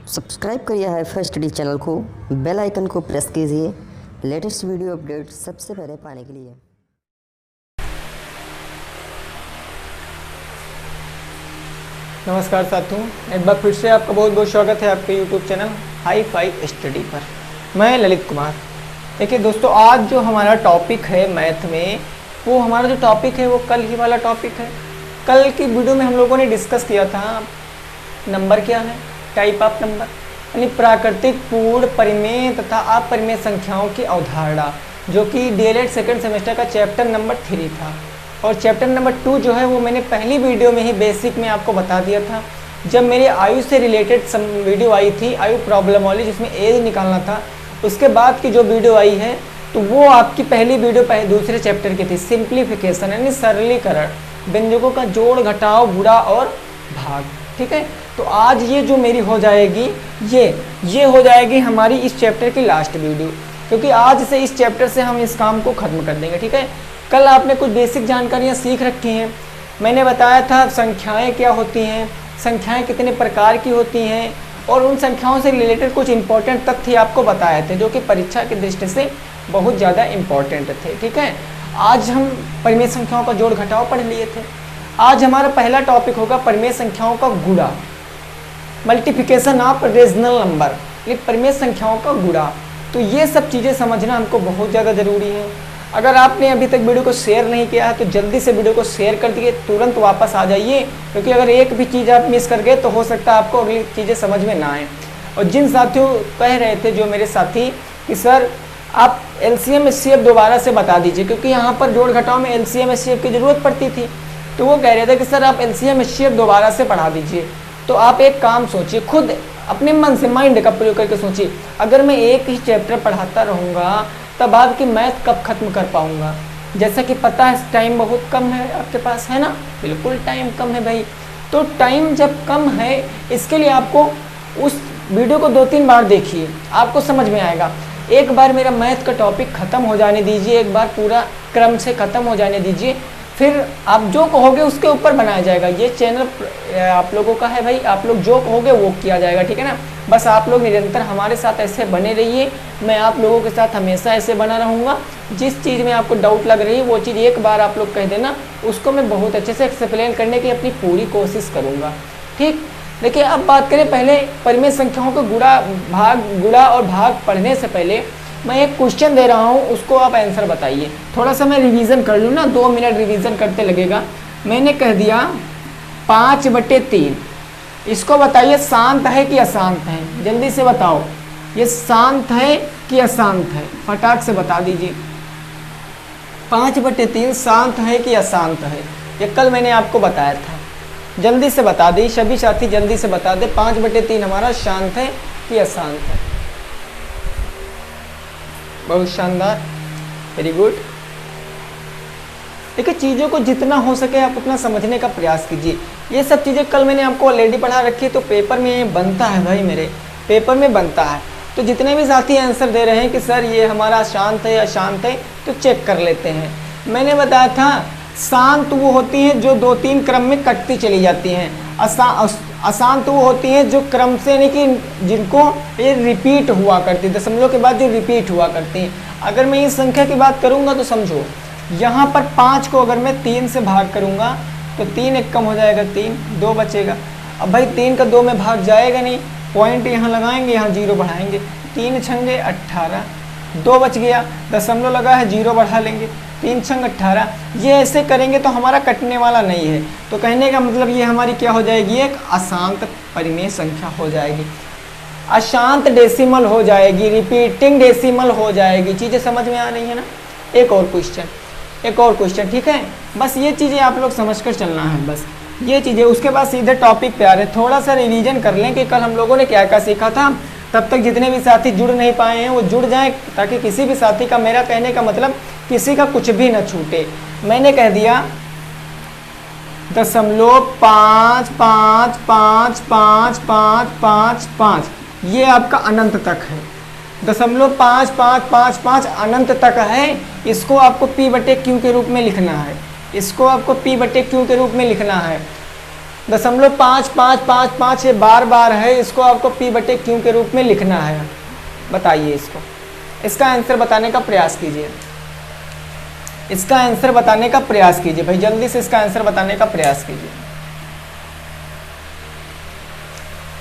Subscribe करिए hi-fi study channel को, bell icon को प्रेस कीजिए लेटेस्ट वीडियो अपडेट सबसे पहले पाने के लिए। नमस्कार साथियों, एक बार फिर से आपका बहुत बहुत स्वागत है आपके YouTube चैनल हाईफाई स्टडी पर। मैं ललित कुमार। देखिए दोस्तों, आज जो हमारा टॉपिक है मैथ में, वो हमारा जो टॉपिक है वो कल ही वाला टॉपिक है। कल की वीडियो में हम लोगों ने डिस्कस किया था नंबर क्या है, टाइप ऑफ नंबर, यानी प्राकृतिक, पूर्ण, परिमेय तथा अपरिमेय संख्याओं की अवधारणा, जो कि डीएलएड सेकंड सेमेस्टर का चैप्टर नंबर 3 था। और चैप्टर नंबर 2 जो है वो मैंने पहली वीडियो में ही बेसिक में आपको बता दिया था, जब मेरी आयु से रिलेटेड वीडियो आई थी, आयु प्रॉब्लम वाली, जिसमें एज निकालना था। उसके बाद की जो वीडियो आई है तो वो आपकी पहली वीडियो दूसरे चैप्टर की थी, सिंप्लीफिकेशन यानी सरलीकरण, व्यंजकों का जोड़, घटाव, गुणा और भाग। ठीक है, तो आज ये जो मेरी हो जाएगी, ये हो जाएगी हमारी इस चैप्टर की लास्ट वीडियो, क्योंकि आज से इस चैप्टर से हम इस काम को खत्म कर देंगे। ठीक है, कल आपने कुछ बेसिक जानकारियाँ सीख रखी हैं। मैंने बताया था संख्याएं क्या होती हैं, संख्याएं कितने प्रकार की होती हैं, और उन संख्याओं से रिलेटेड कुछ इंपॉर्टेंट तथ्य आपको बताए थे, जो कि परीक्षा की दृष्टि से बहुत ज़्यादा इंपॉर्टेंट थे। ठीक है, आज हम परिमेय संख्याओं का जोड़ घटाव पढ़ लिए थे। आज हमारा पहला टॉपिक होगा परिमेय संख्याओं का गुणा, मल्टीप्लिकेशन ऑफ रेशनल नंबर, ये परिमेय संख्याओं का गुणा। तो ये सब चीज़ें समझना हमको बहुत ज़्यादा ज़रूरी है। अगर आपने अभी तक वीडियो को शेयर नहीं किया है तो जल्दी से वीडियो को शेयर कर दिए, तुरंत वापस आ जाइए, क्योंकि अगर एक भी चीज़ आप मिस कर गए तो हो सकता है आपको अगली चीज़ें समझ में ना आए। और जिन साथियों कह रहे थे, जो मेरे साथी, कि सर आप एलसीएम एचसीएफ दोबारा से बता दीजिए, क्योंकि यहाँ पर जोड़ घटाव में एलसीएम एचसीएफ की ज़रूरत पड़ती थी, तो वो कह रहे थे कि सर आप एलसीएम एचसीएफ दोबारा से पढ़ा दीजिए। तो आप एक काम सोचिए, खुद अपने मन से, माइंड का प्रयोग करके सोचिए, अगर मैं एक ही चैप्टर पढ़ाता रहूँगा तब आपकी मैथ कब खत्म कर पाऊँगा। जैसा कि पता है टाइम बहुत कम है आपके पास, है ना, बिल्कुल टाइम कम है भाई। तो टाइम जब कम है, इसके लिए आपको उस वीडियो को 2-3 बार देखिए, आपको समझ में आएगा। एक बार मेरा मैथ का टॉपिक ख़त्म हो जाने दीजिए, एक बार पूरा क्रम से ख़त्म हो जाने दीजिए, फिर आप जो कहोगे उसके ऊपर बनाया जाएगा। ये चैनल आप लोगों का है भाई, आप लोग जो कहोगे वो किया जाएगा। ठीक है ना, बस आप लोग निरंतर हमारे साथ ऐसे बने रहिए, मैं आप लोगों के साथ हमेशा ऐसे बना रहूँगा। जिस चीज़ में आपको डाउट लग रही है वो चीज़ एक बार आप लोग कह देना, उसको मैं बहुत अच्छे से एक्सप्लेन करने की अपनी पूरी कोशिश करूँगा। ठीक, देखिए अब बात करें पहले परिमेय संख्याओं को गुणा और भाग पढ़ने से पहले मैं एक क्वेश्चन दे रहा हूँ, उसको आप आंसर बताइए। थोड़ा सा मैं रिवीजन कर लूँ ना, 2 मिनट रिवीजन करते लगेगा। मैंने कह दिया 5/3, इसको बताइए शांत है कि अशांत है, जल्दी से बताओ, ये शांत है कि अशांत है, फटाक से बता दीजिए। 5/3 शांत है कि अशांत है, ये कल मैंने आपको बताया था। जल्दी से बता दी, सभी साथी जल्दी से बता दे, 5/3 हमारा शांत है कि अशांत है। बहुत शानदार, वेरी गुड। देखिए चीज़ों को जितना हो सके आप उतना समझने का प्रयास कीजिए। ये सब चीज़ें कल मैंने आपको ऑलरेडी पढ़ा रखी है, तो पेपर में बनता है भाई, मेरे पेपर में बनता है। तो जितने भी साथी आंसर दे रहे हैं कि सर ये हमारा शांत है अशांत है, तो चेक कर लेते हैं। मैंने बताया था शांत वो होती हैं जो 2-3 क्रम में कटती चली जाती हैं, अशांत वो होती हैं जो क्रम से, यानी कि जिनको ये रिपीट हुआ करती, दशमलव के बाद जो रिपीट हुआ करती हैं। अगर मैं इस संख्या की बात करूंगा तो समझो, यहाँ पर 5 को अगर मैं 3 से भाग करूंगा तो 3 एक कम हो जाएगा, 3 2 बचेगा। अब भाई 3 का 2 में भाग जाएगा नहीं, पॉइंट यहाँ लगाएंगे, यहाँ 0 बढ़ाएंगे, 3 छंगे 18, 2 बच गया, दशमलव लगा है 0 बढ़ा लेंगे, 3 छंग 18। ये ऐसे करेंगे तो हमारा कटने वाला नहीं है। तो कहने का मतलब ये हमारी क्या हो जाएगी, एक अशांत परिमेय संख्या हो जाएगी, अशांत डेसिमल हो जाएगी, रिपीटिंग डेसिमल हो जाएगी। चीज़ें समझ में आ रही है ना। एक और क्वेश्चन, ठीक है, बस ये चीज़ें आप लोग समझ कर चलना है, बस ये चीज़ें। उसके बाद सीधे टॉपिक पे आ रहे, थोड़ा सा रिवीजन कर लें कि कल हम लोगों ने क्या क्या सीखा था। तब तक जितने भी साथी जुड़ नहीं पाए हैं वो जुड़ जाएं, ताकि किसी भी साथी का, मेरा कहने का मतलब किसी का कुछ भी न छूटे। मैंने कह दिया 0.55555555, ये आपका अनंत तक है। 0.5555 अनंत तक है। इसको आपको P/Q के रूप में लिखना है, इसको आपको P/Q के रूप में लिखना है। .55555 ये बार बार है, इसको आपको P/Q के रूप में लिखना है। बताइए इसको, इसका आंसर बताने का प्रयास कीजिए, इसका आंसर बताने का प्रयास कीजिए भाई, जल्दी से इसका आंसर बताने का प्रयास कीजिए।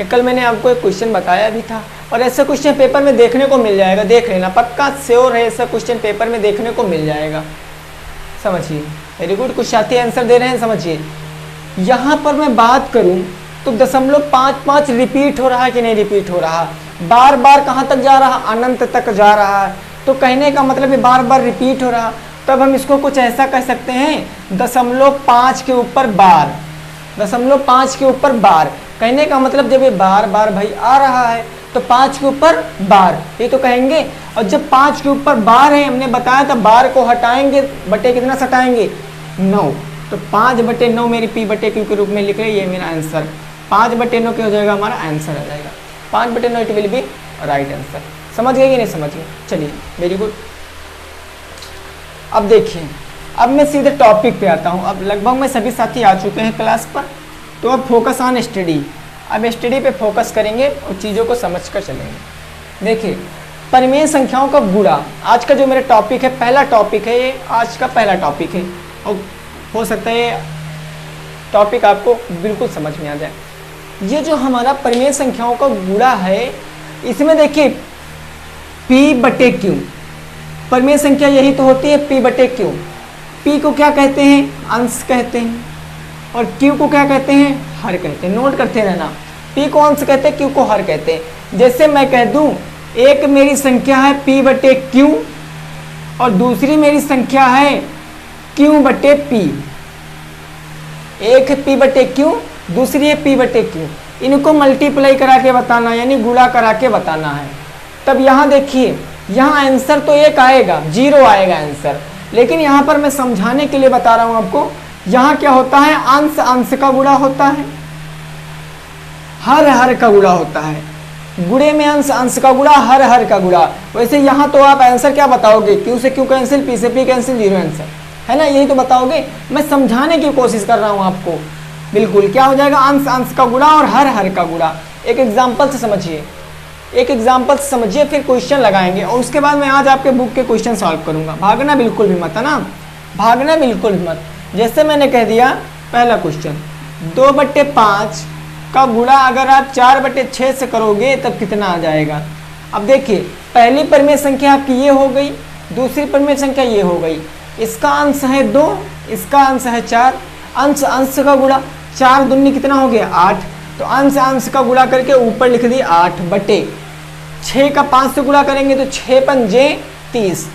कल मैंने आपको एक क्वेश्चन बताया भी था, और ऐसा क्वेश्चन पेपर में देखने को मिल जाएगा, देख लेना, पक्का श्योर है, ऐसा क्वेश्चन पेपर में देखने को मिल जाएगा। समझिए, वेरी गुड, कुछ साथी आंसर दे रहे हैं, समझिए। यहाँ पर मैं बात करूँ तो 0.55 रिपीट हो रहा है कि नहीं रिपीट हो रहा, बार बार कहाँ तक जा रहा, अनंत तक जा रहा है। तो कहने का मतलब है बार बार रिपीट हो रहा, तब हम इसको कुछ ऐसा कह सकते हैं 0.5 के ऊपर बार, 0.5 के ऊपर बार। कहने का मतलब जब ये बार बार भाई आ रहा है तो 5 के ऊपर बार, ये तो कहेंगे। और जब 5 के ऊपर बार है, हमने बताया था बार को हटाएंगे, बटे कितना हटाएंगे 9, तो 5/9 मेरी P/Q के रूप में लिख रहे, ये मेरा आंसर 5/9 क्या हो जाएगा, हमारा आंसर आ जाएगा 5/9, it will be right answer. समझ गए कि नहीं समझ गए? चलिए, वेरी गुड। अब देखिए, अब मैं सीधे टॉपिक पे आता हूँ। अब लगभग में सभी साथी आ चुके हैं क्लास पर, तो अब फोकस ऑन स्टडी, अब स्टडी पे फोकस करेंगे और चीज़ों को समझ कर चलेंगे। देखिए, परिमेय संख्याओं का गुणा आज का जो मेरा टॉपिक है, पहला टॉपिक है, ये आज का पहला टॉपिक है, और हो सकता है ये टॉपिक आपको बिल्कुल समझ में आ जाए। ये जो हमारा परिमेय संख्याओं का गुणा है, इसमें देखिए P/Q, परिमेय संख्या यही तो होती है P/Q। P को क्या कहते हैं, अंश कहते हैं, और Q को क्या कहते हैं, हर कहते हैं। नोट करते रहना, P को अंश कहते हैं, Q को हर कहते हैं। जैसे मैं कह दूं एक मेरी संख्या है P/Q और दूसरी मेरी संख्या है Q/P, एक है P/Q, दूसरी है P/Q, इनको मल्टीप्लाई करा के बताना, यानी गुणा करा के बताना है। तब यहाँ देखिए, यहाँ आंसर तो एक आएगा, 0 आएगा आंसर, लेकिन यहाँ पर मैं समझाने के लिए बता रहा हूँ आपको, यहाँ क्या होता है, अंश अंश का गुणा होता है, हर हर का गुणा होता है। गुणे में अंश अंश का गुणा, हर हर का गुणा। वैसे यहाँ तो आप आंसर क्या बताओगे, Q से Q कैंसिल, P से P कैंसिल, 0 आंसर है ना, यही तो बताओगे। मैं समझाने की कोशिश कर रहा हूँ आपको, बिल्कुल क्या हो जाएगा, अंश अंश का गुणा और हर हर का गुणा। एक एग्जाम्पल से समझिए, एक एग्जाम्पल से समझिए, फिर क्वेश्चन लगाएंगे, और उसके बाद मैं आज आपके बुक के क्वेश्चन सॉल्व करूंगा। भागना बिल्कुल भी मत, है ना, भागना बिल्कुल भी मत। जैसे मैंने कह दिया, पहला क्वेश्चन 2/5 का गुणा अगर आप 4/6 से करोगे तब कितना आ जाएगा। अब देखिए, पहली परिमेय संख्या आपकी ये हो गई, दूसरी परिमेय संख्या ये हो गई, इसका अंश है 2, इसका अंश है 4, अंश अंश का गुणा, 4 दूनी कितना हो गया 8, तो अंश अंश का गुणा करके ऊपर लिख दी 8/6 का 5 से गुणा करेंगे तो 6×5 30,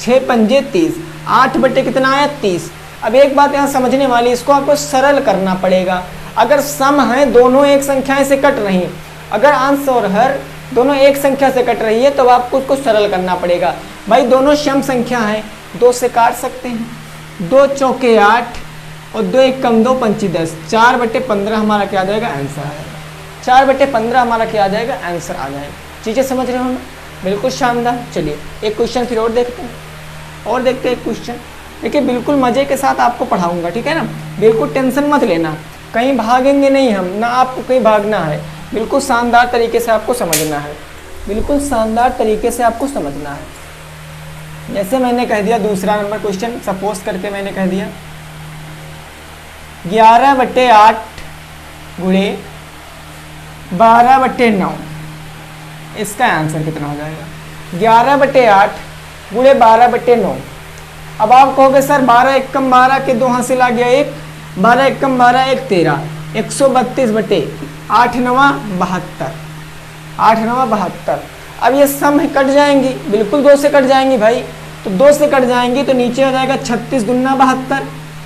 6×5 30, 8/ कितना आया 30। अब एक बात यहाँ समझने वाली, इसको आपको सरल करना पड़ेगा। अगर सम है, दोनों एक संख्या से कट रही, अगर अंश और हर दोनों एक संख्या से कट रही है, तो आपको उसको सरल करना पड़ेगा। भाई दोनों सम संख्या है, 2 से काट सकते हैं, 2 चौके 8 और 2 एकम 2 पंची 10, 4/15 हमारा क्या आ जाएगा, आंसर आएगा। 4/15 हमारा क्या आ जाएगा, आंसर आ जाएगा। चीज़ें समझ रहे हो ना, बिल्कुल शानदार। चलिए एक क्वेश्चन फिर और देखते हैं, और देखते हैं एक क्वेश्चन। देखिए बिल्कुल मज़े के साथ आपको पढ़ाऊंगा, ठीक है ना, बिल्कुल टेंशन मत लेना, कहीं भागेंगे नहीं हम, ना आपको कहीं भागना है, बिल्कुल शानदार तरीके से आपको समझना है, बिल्कुल शानदार तरीके से आपको समझना है। जैसे मैंने कह दिया दूसरा नंबर क्वेश्चन, सपोज करके मैंने कह दिया 11/8 गुणे 12/9, इसका आंसर कितना हो जाएगा, 11/8 गुणे 12/9। अब आप कहोगे सर 12 एकम 12 के 2 हासिल आ गया 1, 12 एकम 12 1 13, 132/8 9 72, 8 9 72। अब ये सम कट जाएंगी, बिल्कुल 2 से कट जाएंगी भाई, तो 2 से कट जाएंगी तो नीचे आ जाएगा 36 दूना 72,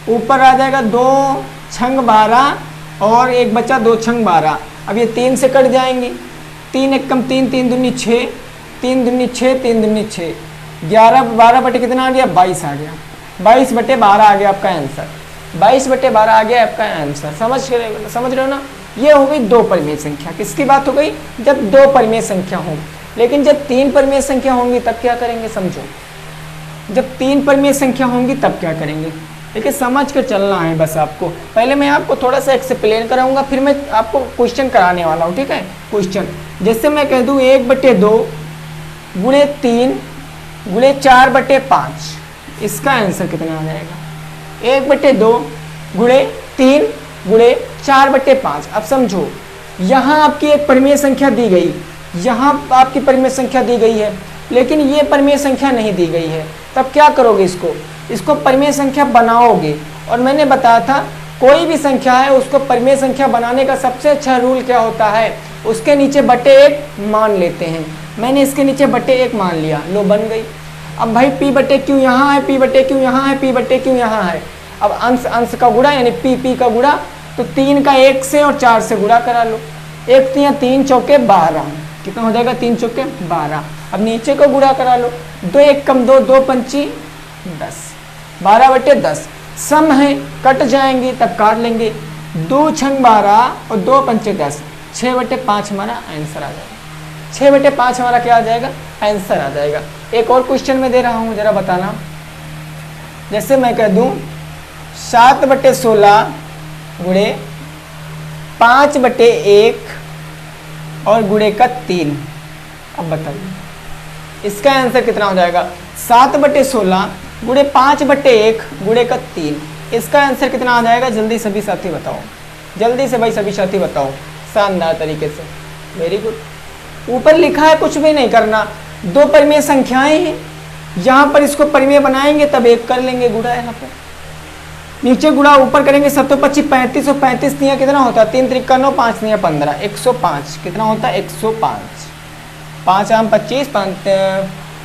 ऊपर आ जाएगा 2 छंग 12 और एक बचा 2 छंग 12। अब ये 3 से कट जाएंगी, 3 एकम 3, 3 दूनी 6, 3 दूनी 6, 3 दूनी 6, 11 12 कितना आ गया 22 आ गया, 22/12 आ गया आपका आंसर, 22/12 आ गया आपका आंसर। समझ रहे हो ना। ये हो गई 2 परिमेय संख्या। किसकी बात हो गई, जब 2 परिमेय संख्या होंगी। लेकिन जब 3 परिमेय संख्या होंगी तब क्या करेंगे, समझो, जब 3 परिमेय संख्या होंगी तब क्या करेंगे। देखिए समझ कर चलना है बस आपको। पहले मैं आपको थोड़ा सा एक्सप्लेन कराऊंगा, फिर मैं आपको क्वेश्चन कराने वाला हूँ, ठीक है। क्वेश्चन जैसे मैं कह दूँ 1/2 गुणे 3 गुणे 4/5, इसका आंसर कितना आ जाएगा? 1/2 गुणे 3 गुणे 4/5। अब समझो, यहाँ आपकी एक परिमेय संख्या दी गई, यहाँ आपकी परिमेय संख्या दी गई है, लेकिन ये परिमेय संख्या नहीं दी गई है। तब क्या करोगे? इसको परिमेय संख्या बनाओगे। और मैंने बताया था कोई भी संख्या है उसको परिमेय संख्या बनाने का सबसे अच्छा रूल क्या होता है? उसके नीचे बटे 1 मान लेते हैं। मैंने इसके नीचे बटे 1 मान लिया, लो बन गई। अब भाई p/q यहाँ है, p/q यहाँ है, p/q यहाँ है। अब अंश का गुणा यानी p का गुणा, तो 3 का 1 से और 4 से गुणा करा लो। 1 3 3 चौके 12, कितना हो जाएगा? 3 चौके 12। अब नीचे को गुणा करा लो, 2 1 कम 2, 2 पंची 10, 12/10। सम है, कट जाएंगे तब काट लेंगे। 2 छंग 12 और 2 पंचे 10, 6/5 हमारा आंसर आ जाएगा। 6/5 हमारा क्या आ जाएगा? आंसर आ जाएगा। एक और क्वेश्चन में दे रहा हूँ, जरा बताना। जैसे मैं कह दूँ 7/16 गुणे 5/1 और गुणे का 3। अब बताइए इसका आंसर कितना हो जाएगा? 7/16 गुणे 5/1 गुणे का 3, इसका आंसर कितना आ जाएगा? जल्दी सभी साथी बताओ, जल्दी से भाई सभी साथी बताओ, शानदार तरीके से, वेरी गुड। ऊपर लिखा है, कुछ भी नहीं करना, 2 परिमेय संख्याएं हैं, यहाँ पर इसको परिमेय बनाएंगे तब 1 कर लेंगे गुणा। यहाँ पर नीचे गुणा ऊपर करेंगे, 7 25 35 और 35 तिया कितना होता है? 3 3 9 5 तिया 15, 105 कितना होता है? 105। 5 आम 25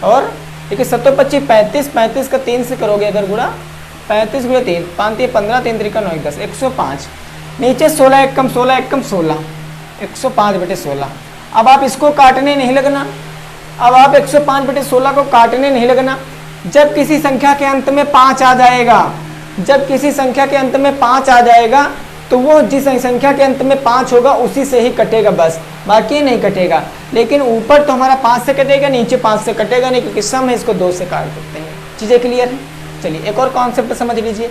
और देखिए 7 25 35, 35 का 3 से करोगे अगर गुणा, 35 गुणे 3 5 3 15 3 3 9 10, 105। नीचे 16 1 कम 16 1 कम 16, 105/16। अब आप इसको काटने नहीं लगना, अब आप 105/16 को काटने नहीं लगना। जब किसी संख्या के अंत में 5 आ जाएगा, जब किसी संख्या के अंत में 5 आ जाएगा, तो वो जिस संख्या के अंत में 5 होगा उसी से ही कटेगा बस, बाकी नहीं कटेगा। लेकिन ऊपर तो हमारा 5 से कटेगा, नीचे 5 से कटेगा नहीं, क्योंकि सम है, इसको 2 से काट देते हैं। चीज़ें क्लियर है? चलिए एक और कॉन्सेप्ट समझ लीजिए,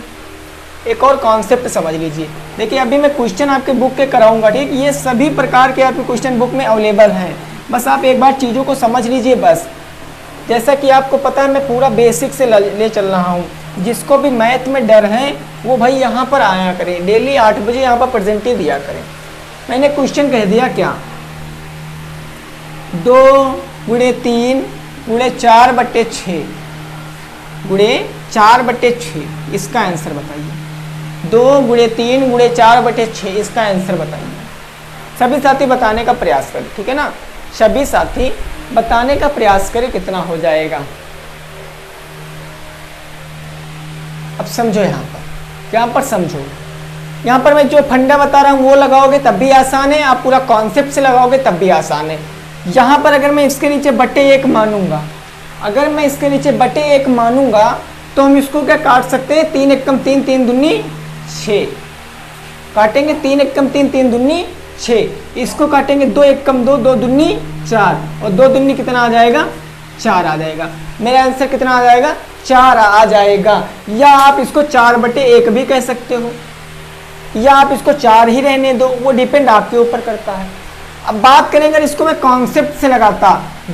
एक और कॉन्सेप्ट समझ लीजिए। देखिए अभी मैं क्वेश्चन आपके बुक के कराऊंगा, ठीक। ये सभी प्रकार के आपके क्वेश्चन बुक में अवेलेबल हैं, बस आप एक बार चीज़ों को समझ लीजिए बस। जैसा कि आपको पता है मैं पूरा बेसिक से ले चल रहा हूँ। जिसको भी मैथ में डर है वो भाई यहाँ पर आया करें, डेली 8 बजे यहाँ पर प्रेजेंटी दिया करें। मैंने क्वेश्चन कह दिया क्या? 2 गुणे 3 गुणे 4/6 गुणे 4/6, इसका आंसर बताइए। 2 गुणे 3 गुणे 4/6, इसका आंसर बताइए। सभी साथी बताने का प्रयास करें, ठीक है ना। सभी साथी बताने का प्रयास करें कितना हो जाएगा। अब समझो, यहाँ पर समझो। यहाँ पर मैं जो फंडा बता रहा हूँ वो लगाओगे तब भी आसान है, आप पूरा कॉन्सेप्ट से लगाओगे तब भी आसान है। यहाँ पर अगर मैं इसके नीचे बटे 1 मानूंगा, अगर मैं इसके नीचे बटे 1 मानूंगा तो हम इसको क्या काट सकते हैं? 3 1 कम 3 3 दूनी 6 काटेंगे, 3 1 कम 3 3 दूनी 6। इसको काटेंगे 2 1 कम 2 2 दूनी 4 और 2 दूनी कितना आ जाएगा? 4 आ जाएगा। मेरा आंसर कितना आ जाएगा? 4 आ जाएगा। या आप इसको 4/1 भी कह सकते हो, या आप इसको 4 ही रहने दो, वो डिपेंड आपके ऊपर करता है। अब बात करें अगर इसको मैं कॉन्सेप्ट से लगाता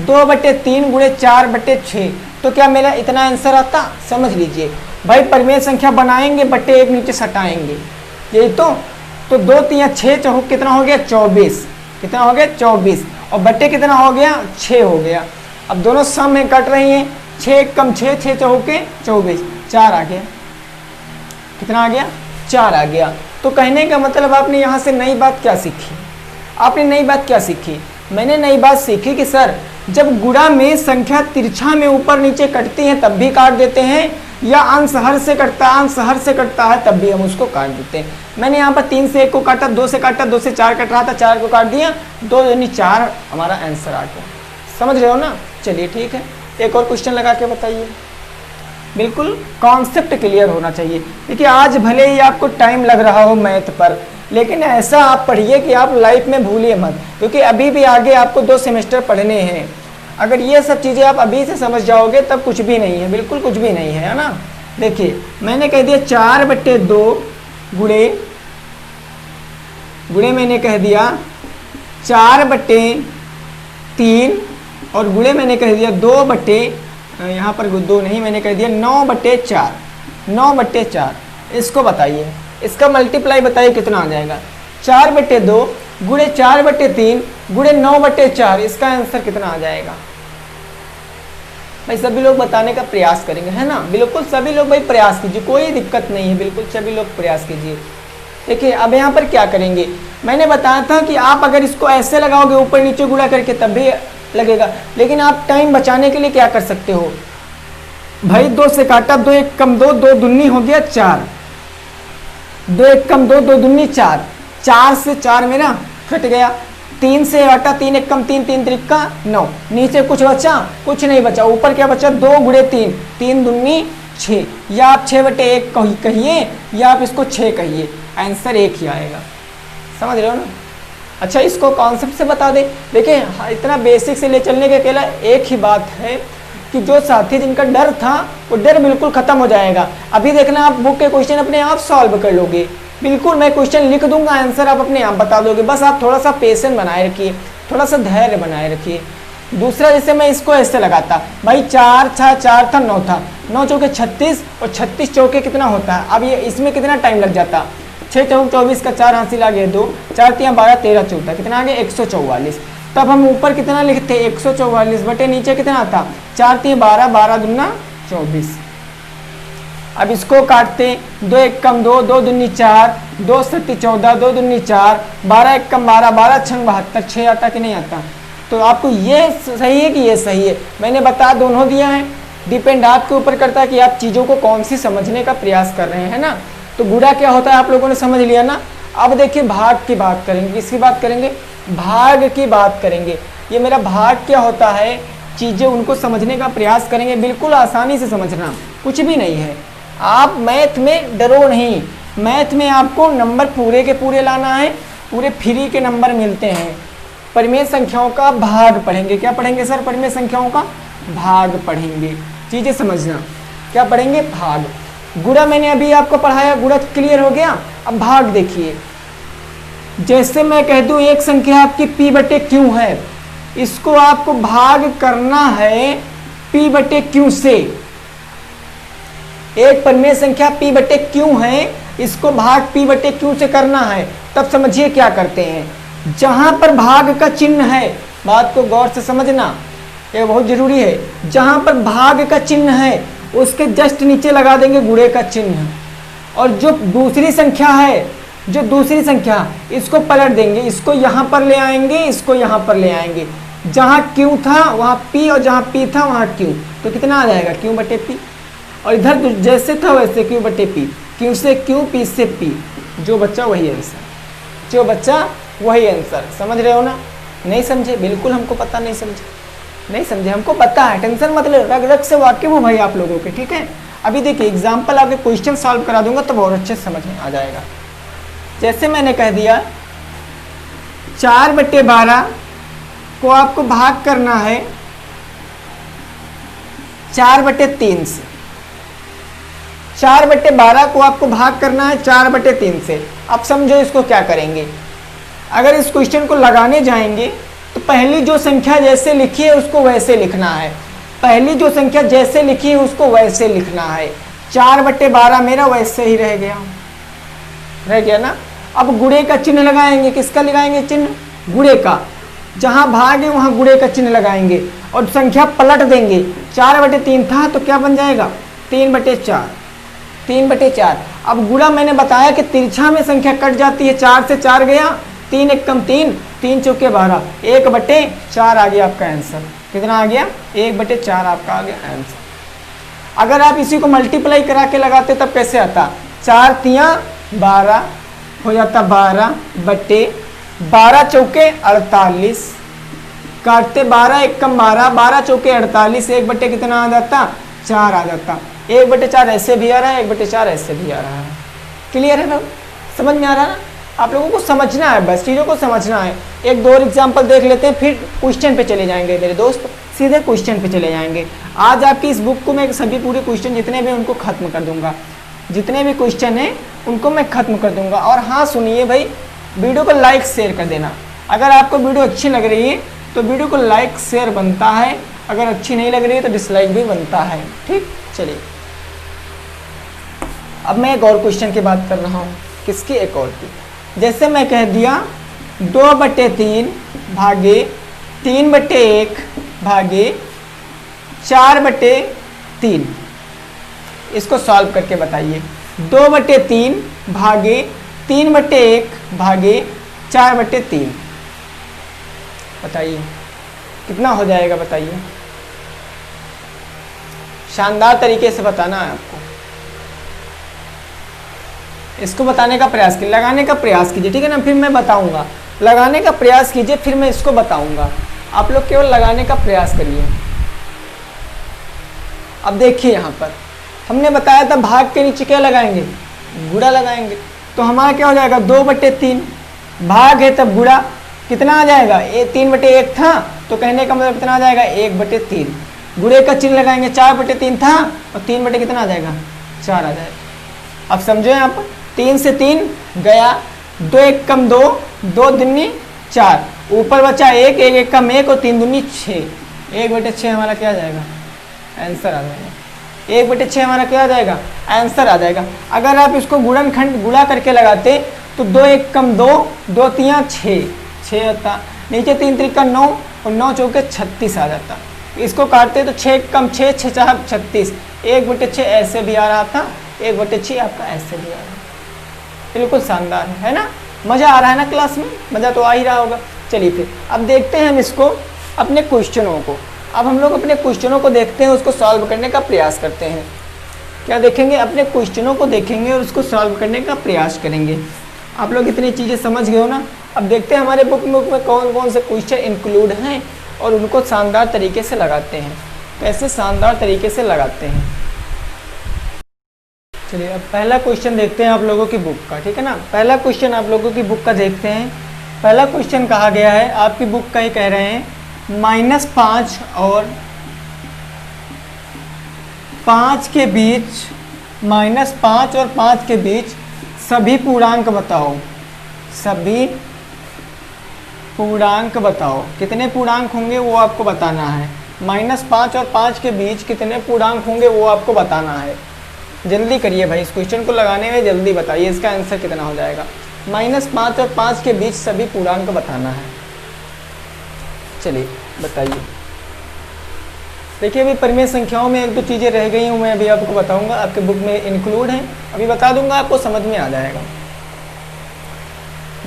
2/3 गुणे 4/6, तो क्या मेरा इतना आंसर आता? समझ लीजिए भाई, परिमेय संख्या बनाएंगे, बटे 1 नीचे सटाएंगे, यही तो 2 3 6 चौक कितना हो गया? 24। कितना हो गया? 24। और बटे कितना हो गया? 6 हो गया। अब दोनों सम में कट रही हैं, 6 कम 6 6 चौके 24, 4 आ गया। कितना आ गया? 4 आ गया। तो कहने का मतलब आपने यहाँ से नई बात क्या सीखी? आपने नई बात क्या सीखी? मैंने नई बात सीखी कि सर जब गुणा में संख्या तिरछा में ऊपर नीचे कटती है तब भी काट देते हैं, या अंश हर से कटता है, अंश हर से कटता है तब भी हम उसको काट देते हैं। मैंने यहाँ पर 3 से 1 को काटा, 2 से काटा, 2 से 4 कट रहा था, 4 को काट दिया, 2 यानी 4 हमारा आंसर आ गया। समझ रहे हो ना? चलिए ठीक है, एक और क्वेश्चन लगा के बताइए। बिल्कुल कॉन्सेप्ट क्लियर होना चाहिए। देखिए आज भले ही आपको टाइम लग रहा हो मैथ पर, लेकिन ऐसा आप पढ़िए कि आप लाइफ में भूलिए मत, क्योंकि अभी भी आगे आपको 2 सेमेस्टर पढ़ने हैं। अगर ये सब चीज़ें आप अभी से समझ जाओगे तब कुछ भी नहीं है, बिल्कुल कुछ भी नहीं है, है ना। देखिए मैंने कह दिया 4/2 गुणे मैंने कह दिया 4/3 और गुणे मैंने कह दिया 2 यहाँ पर 2 नहीं, मैंने कह दिया 9/4। 9/4 इसको बताइए, इसका मल्टीप्लाई बताइए कितना आ जाएगा। 4/2 गुणे 4/3 गुणे 9/4, इसका आंसर कितना आ जाएगा भाई? सभी लोग बताने का प्रयास करेंगे, है ना? बिल्कुल सभी लोग भाई प्रयास कीजिए, कोई दिक्कत नहीं है, बिल्कुल सभी लोग प्रयास कीजिए। देखिए अब यहाँ पर क्या करेंगे, मैंने बताया था कि आप अगर इसको ऐसे लगाओगे ऊपर नीचे गुणा करके तब भी लगेगा, लेकिन आप टाइम बचाने के लिए क्या कर सकते हो भाई, 2 से काटा, 2 1 कम 2, 2 दूनी हो गया 4, 2 1 कम 2, 2 दूनी 4, 4 से 4 मेरा कट गया, 3 से काटा, 3 1 कम 3, 3 3 9, नीचे कुछ बचा? कुछ नहीं बचा, ऊपर क्या बचा? 2 गुणे 3, 3 दूनी 6, या आप 6/1 कहिए या आप इसको 6 कहिए, आंसर एक ही आएगा। समझ रहे हो ना? अच्छा इसको कॉन्सेप्ट से बता दे। देखिए इतना बेसिक से ले चलने के अकेला एक ही बात है कि जो साथी जिनका डर था वो डर बिल्कुल खत्म हो जाएगा। अभी देखना आप बुक के क्वेश्चन अपने आप सॉल्व कर लोगे, बिल्कुल मैं क्वेश्चन लिख दूंगा, आंसर आप अपने आप बता दोगे। बस आप थोड़ा सा पेशेंस बनाए रखिए, थोड़ा सा धैर्य बनाए रखिए। दूसरा जैसे मैं इसको ऐसे लगाता भाई, 4 6 4 था, 9 था, 9 चौके 36 और 36 चौके कितना होता है? अब ये इसमें कितना टाइम लग जाता? 6 चौक 24 का 4 हासिल आ गया 2, 4 3 12 13 14, कितना आ गया? 144। तब हम ऊपर कितना लिखते? 144 बटे नीचे कितना आता? 4 3 12, 12 दूना 24। अब इसको काटते, 2 1 कम 2, 2 दूनी 4, 2 7 14, 2 दूनी 4, 12 1 कम 12, 12 6 72, 6 आता कि नहीं आता? तो आपको ये सही है कि ये सही है? मैंने बता दोनों दिया है, डिपेंड आपके ऊपर करता है कि आप चीज़ों को कौन सी समझने का प्रयास कर रहे हैं ना। तो गुणा क्या होता है आप लोगों ने समझ लिया ना। अब देखिए भाग की बात करेंगे, किसकी बात करेंगे? भाग की बात करेंगे। ये मेरा भाग क्या होता है, चीज़ें उनको समझने का प्रयास करेंगे, बिल्कुल आसानी से समझना, कुछ भी नहीं है। आप मैथ में डरो नहीं, मैथ में आपको नंबर पूरे के पूरे लाना है, पूरे फ्री के नंबर मिलते हैं। परिमेय संख्याओं का भाग पढ़ेंगे। क्या पढ़ेंगे सर? परिमेय संख्याओं का भाग पढ़ेंगे। चीज़ें समझना, क्या पढ़ेंगे? भाग। गुणा मैंने अभी आपको पढ़ाया, गुणा क्लियर हो गया। अब भाग देखिए, जैसे मैं कह दूं एक संख्या आपकी p/q है, इसको आपको भाग करना है p/q से। एक परिमेय संख्या p/q है, इसको भाग p/q से करना है। तब समझिए क्या करते हैं, जहां पर भाग का चिन्ह है, बात को गौर से समझना, ये बहुत जरूरी है। जहां पर भाग का चिन्ह है उसके जस्ट नीचे लगा देंगे गुणे का चिन्ह, और जो दूसरी संख्या है, जो दूसरी संख्या, इसको पलट देंगे, इसको यहाँ पर ले आएंगे, इसको यहाँ पर ले आएंगे। जहाँ q था वहाँ p और जहाँ p था वहाँ q, तो कितना आ जाएगा? q/p। और इधर जैसे था वैसे q/p, q से q, p से p, जो बच्चा वही आंसर, जो बच्चा वही आंसर। समझ रहे हो ना? नहीं समझे? बिल्कुल हमको पता, नहीं समझे, नहीं समझे, हमको पता है, टेंशन मत ले, रग रग से वाकिफ हूँ भाई आप लोगों के, ठीक है। अभी देखिए एग्जाम्पल आपके क्वेश्चन सॉल्व करा दूंगा तो बहुत अच्छे से समझ में आ जाएगा। जैसे मैंने कह दिया 4/12 को आपको भाग करना है 4/3 से। 4/12 को आपको भाग करना है 4/3 से। अब समझो इसको क्या करेंगे। अगर इस क्वेश्चन को लगाने जाएंगे तो पहली जो संख्या जैसे लिखी है उसको वैसे लिखना है, पहली जो संख्या जैसे लिखी है उसको वैसे लिखना है। 4/12 मेरा वैसे ही रह गया ना। अब गुणे का चिन्ह लगाएंगे, किसका लगाएंगे चिन्ह? गुणे का। जहां भाग है वहां गुणे का चिन्ह लगाएंगे और संख्या पलट देंगे। 4/3 था तो क्या बन जाएगा? 3/4, 3/4। अब गुणा मैंने बताया कि तिरछा में संख्या कट जाती है, 4 से 4 गया, 3 1 कम 3, 3 चौके 12, 1/4 आ गया आपका आंसर। कितना आ गया? 1/4 आपका आ गया आंसर। अगर आप इसी को मल्टीप्लाई करा के लगाते तब कैसे आता? 4 3 12 हो जाता 12/12 चौके 48, काटते 12 1 कम 12, 12 चौके 48, 1/, कितना आ जाता? 4 आ जाता। 1/4 ऐसे भी आ रहा है, 1/4 ऐसे भी आ रहा है। क्लियर है ना? समझ में आ रहा है ना? आप लोगों को समझना है, बस चीज़ों को समझना है। एक दो और एग्जाम्पल देख लेते हैं, फिर क्वेश्चन पे चले जाएंगे मेरे दोस्त, सीधे क्वेश्चन पे चले जाएंगे। आज आपकी इस बुक को मैं सभी पूरे क्वेश्चन जितने भी उनको खत्म कर दूंगा, जितने भी क्वेश्चन हैं उनको मैं खत्म कर दूंगा। और हाँ सुनिए भाई, वीडियो को लाइक शेयर कर देना। अगर आपको वीडियो अच्छी लग रही है तो वीडियो को लाइक शेयर बनता है, अगर अच्छी नहीं लग रही है तो डिसलाइक भी बनता है। ठीक, चलिए अब मैं एक और क्वेश्चन की बात कर रहा हूँ। किसकी? एक और की। जैसे मैं कह दिया 2/3 भागे 3/1 भागे 4/3, इसको सॉल्व करके बताइए। 2/3 भागे 3/1 भागे 4/3, बताइए कितना हो जाएगा, बताइए। शानदार तरीके से बताना है आपको, इसको बताने का प्रयास कीजिए, लगाने का प्रयास कीजिए, ठीक है ना। फिर मैं बताऊंगा, लगाने का प्रयास कीजिए, फिर मैं इसको बताऊंगा। आप लोग केवल लगाने का प्रयास करिए। अब देखिए यहाँ पर हमने बताया था भाग के नीचे क्या लगाएंगे, गुणा लगाएंगे। तो हमारा क्या हो जाएगा 2/3, भाग है तब गुणा, कितना आ जाएगा 3/1 था, तो कहने का मतलब कितना आ जाएगा 1/3। गुणे का चिन्ह लगाएंगे, 4/3 था और 3 कितना आ जाएगा 4 आ जाएगा। अब समझो यहाँ पर 3 से 3 गया, 2 1 कम 2, 2 दूनी 4, ऊपर बचा 1, 1 1 कम 1 और 3 दूनी 6, 1/6 हमारा क्या आ जाएगा, आंसर आ जाएगा। 1/6 हमारा क्या आ जाएगा, आंसर आ जाएगा। अगर आप इसको गुणनखंड गुणा करके लगाते तो 2 1 कम 2, 2 3 6 आता, नीचे 3 3 का 9 और 9 चौके 36 आ जाता। इसको काटते तो 6 कम 6, 6 4 36, 1/6 ऐसे भी आ रहा था, 1/6 आपका ऐसे भी आ रहा है। बिल्कुल शानदार है ना, मज़ा आ रहा है ना क्लास में, मज़ा तो आ ही रहा होगा। चलिए फिर अब देखते हैं हम इसको, अपने क्वेश्चनों को। अब हम लोग अपने क्वेश्चनों को देखते हैं, उसको सॉल्व करने का प्रयास करते हैं। क्या देखेंगे, अपने क्वेश्चनों को देखेंगे और उसको सॉल्व करने का प्रयास करेंगे। आप लोग इतनी चीज़ें समझ गए हो ना। अब देखते हैं हमारे बुक में कौन कौन से क्वेश्चन इंक्लूड हैं और उनको शानदार तरीके से लगाते हैं। कैसे शानदार तरीके से लगाते हैं, चलिए अब पहला क्वेश्चन देखते हैं आप लोगों की बुक का, ठीक है ना। पहला क्वेश्चन आप लोगों की बुक का देखते हैं। पहला क्वेश्चन कहा गया है, आपकी बुक का ही कह रहे हैं -5 और 5 के बीच, -5 और 5 के बीच सभी पूर्णांक बताओ। सभी पूर्णांक बताओ, कितने पूर्णांक होंगे वो आपको बताना है। -5 और 5 के बीच कितने पूर्णांक होंगे वो आपको बताना है। जल्दी करिए भाई, इस क्वेश्चन को लगाने में जल्दी बताइए इसका आंसर कितना हो जाएगा। -5 और 5 के बीच सभी पूर्णांक बताना है। चलिए बताइए। देखिए अभी परिमेय संख्याओं में 1 2 चीज़ें रह गई हूँ, मैं अभी आपको बताऊंगा, आपके बुक में इंक्लूड हैं, अभी बता दूंगा, आपको समझ में आ जाएगा।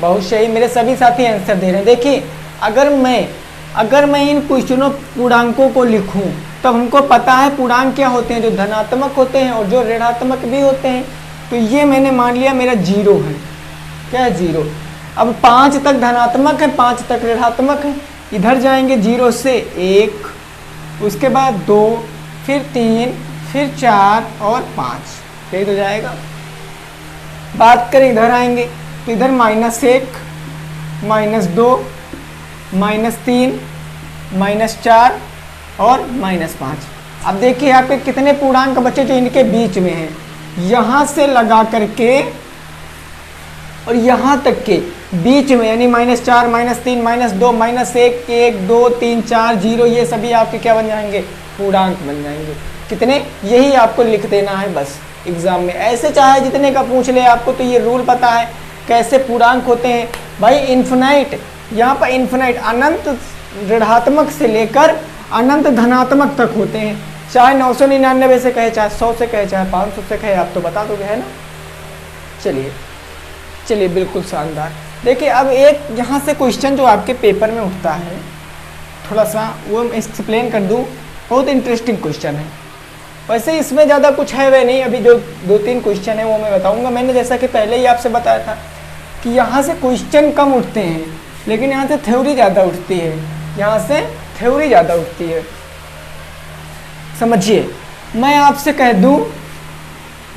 बहुत सही, मेरे सभी साथी आंसर दे रहे हैं। देखिए अगर मैं इन क्वेश्चनों पूर्णांकों को लिखूं तब हमको पता है पूर्णांक क्या होते हैं, जो धनात्मक होते हैं और जो ऋणात्मक भी होते हैं। तो ये मैंने मान लिया मेरा 0 है, क्या है 0। अब 5 तक धनात्मक है, 5 तक ऋणात्मक है, इधर जाएंगे 0 से 1, उसके बाद 2, फिर 3, फिर 4 और 5, यही तो जाएगा। बात करें इधर आएंगे तो इधर -1, -2, -3, -4 और -5। अब देखिए आपके कितने पूर्णांक बचे जो इनके बीच में हैं, यहाँ से लगा करके और यहाँ तक के बीच में, यानी -4, -3, -2, -1, 1 2 3 4 0, ये सभी आपके क्या बन जाएंगे, पूर्णांक बन जाएंगे। कितने, यही आपको लिख देना है बस एग्जाम में। ऐसे चाहे जितने का पूछ ले, आपको तो ये रूल पता है कैसे पूर्णांक होते हैं भाई। इन्फिनाइट, यहाँ पर इन्फिनाइट अनंत ऋणात्मक से लेकर अनंत धनात्मक तक होते हैं, चाहे 999 से कहे, चाहे 100 से कहे, चाहे 500 से कहे, आप तो बता दोगे, है ना। चलिए बिल्कुल शानदार। देखिए अब एक यहाँ से क्वेश्चन जो आपके पेपर में उठता है, थोड़ा सा वो मैं एक्सप्लेन कर दूँ, बहुत इंटरेस्टिंग क्वेश्चन है। वैसे इसमें ज़्यादा कुछ है वह नहीं, अभी जो 2-3 क्वेश्चन है वो मैं बताऊँगा। मैंने जैसा कि पहले ही आपसे बताया था कि यहाँ से क्वेश्चन कम उठते हैं, लेकिन यहाँ से थ्योरी ज़्यादा उठती है, यहाँ से थ्योरी ज़्यादा उठती है। समझिए, मैं आपसे कह दूँ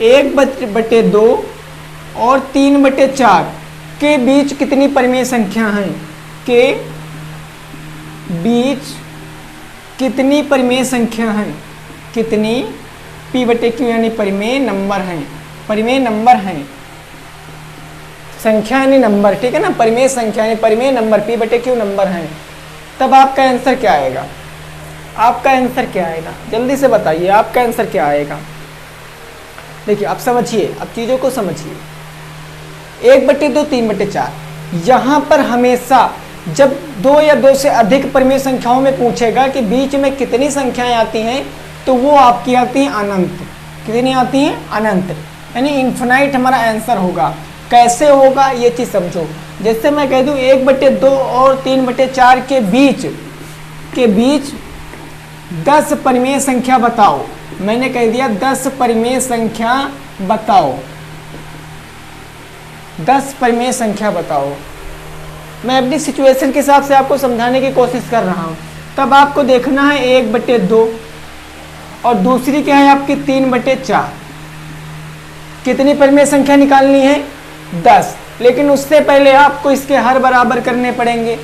1/2 और 3/4 के बीच कितनी परिमेय संख्या हैं, के बीच कितनी परिमेय संख्या हैं, कितनी p बटे क्यू यानी परिमेय नंबर हैं, परिमेय नंबर हैं, संख्या यानी नंबर, ठीक है ना, परिमेय संख्या यानी परिमेय नंबर p बटे क्यू नंबर हैं, तब आपका आंसर क्या आएगा, आपका आंसर क्या आएगा, जल्दी से बताइए आपका आंसर क्या आएगा। देखिए अब समझिए, अब चीज़ों को समझिए, 1/2 3/4, यहाँ पर हमेशा जब 2 या 2 से अधिक परिमेय संख्याओं में पूछेगा कि बीच में कितनी संख्याएं आती हैं, तो वो आपकी आती हैं अनंत। कितनी आती हैं, अनंत, यानी इन्फिनाइट हमारा आंसर होगा। कैसे होगा ये चीज़ समझो, जैसे मैं कह दूँ 1/2 और 3/4 के बीच 10 परिमेय संख्या बताओ, मैंने कह दिया 10 परिमेय संख्या बताओ, 10 परिमेय संख्या बताओ। मैं अपनी सिचुएशन के हिसाब से आपको समझाने की कोशिश कर रहा हूँ। तब आपको देखना है 1/2 और दूसरी क्या है आपकी 3/4। कितनी परिमेय संख्या निकालनी है, 10, लेकिन उससे पहले आपको इसके हर बराबर करने पड़ेंगे।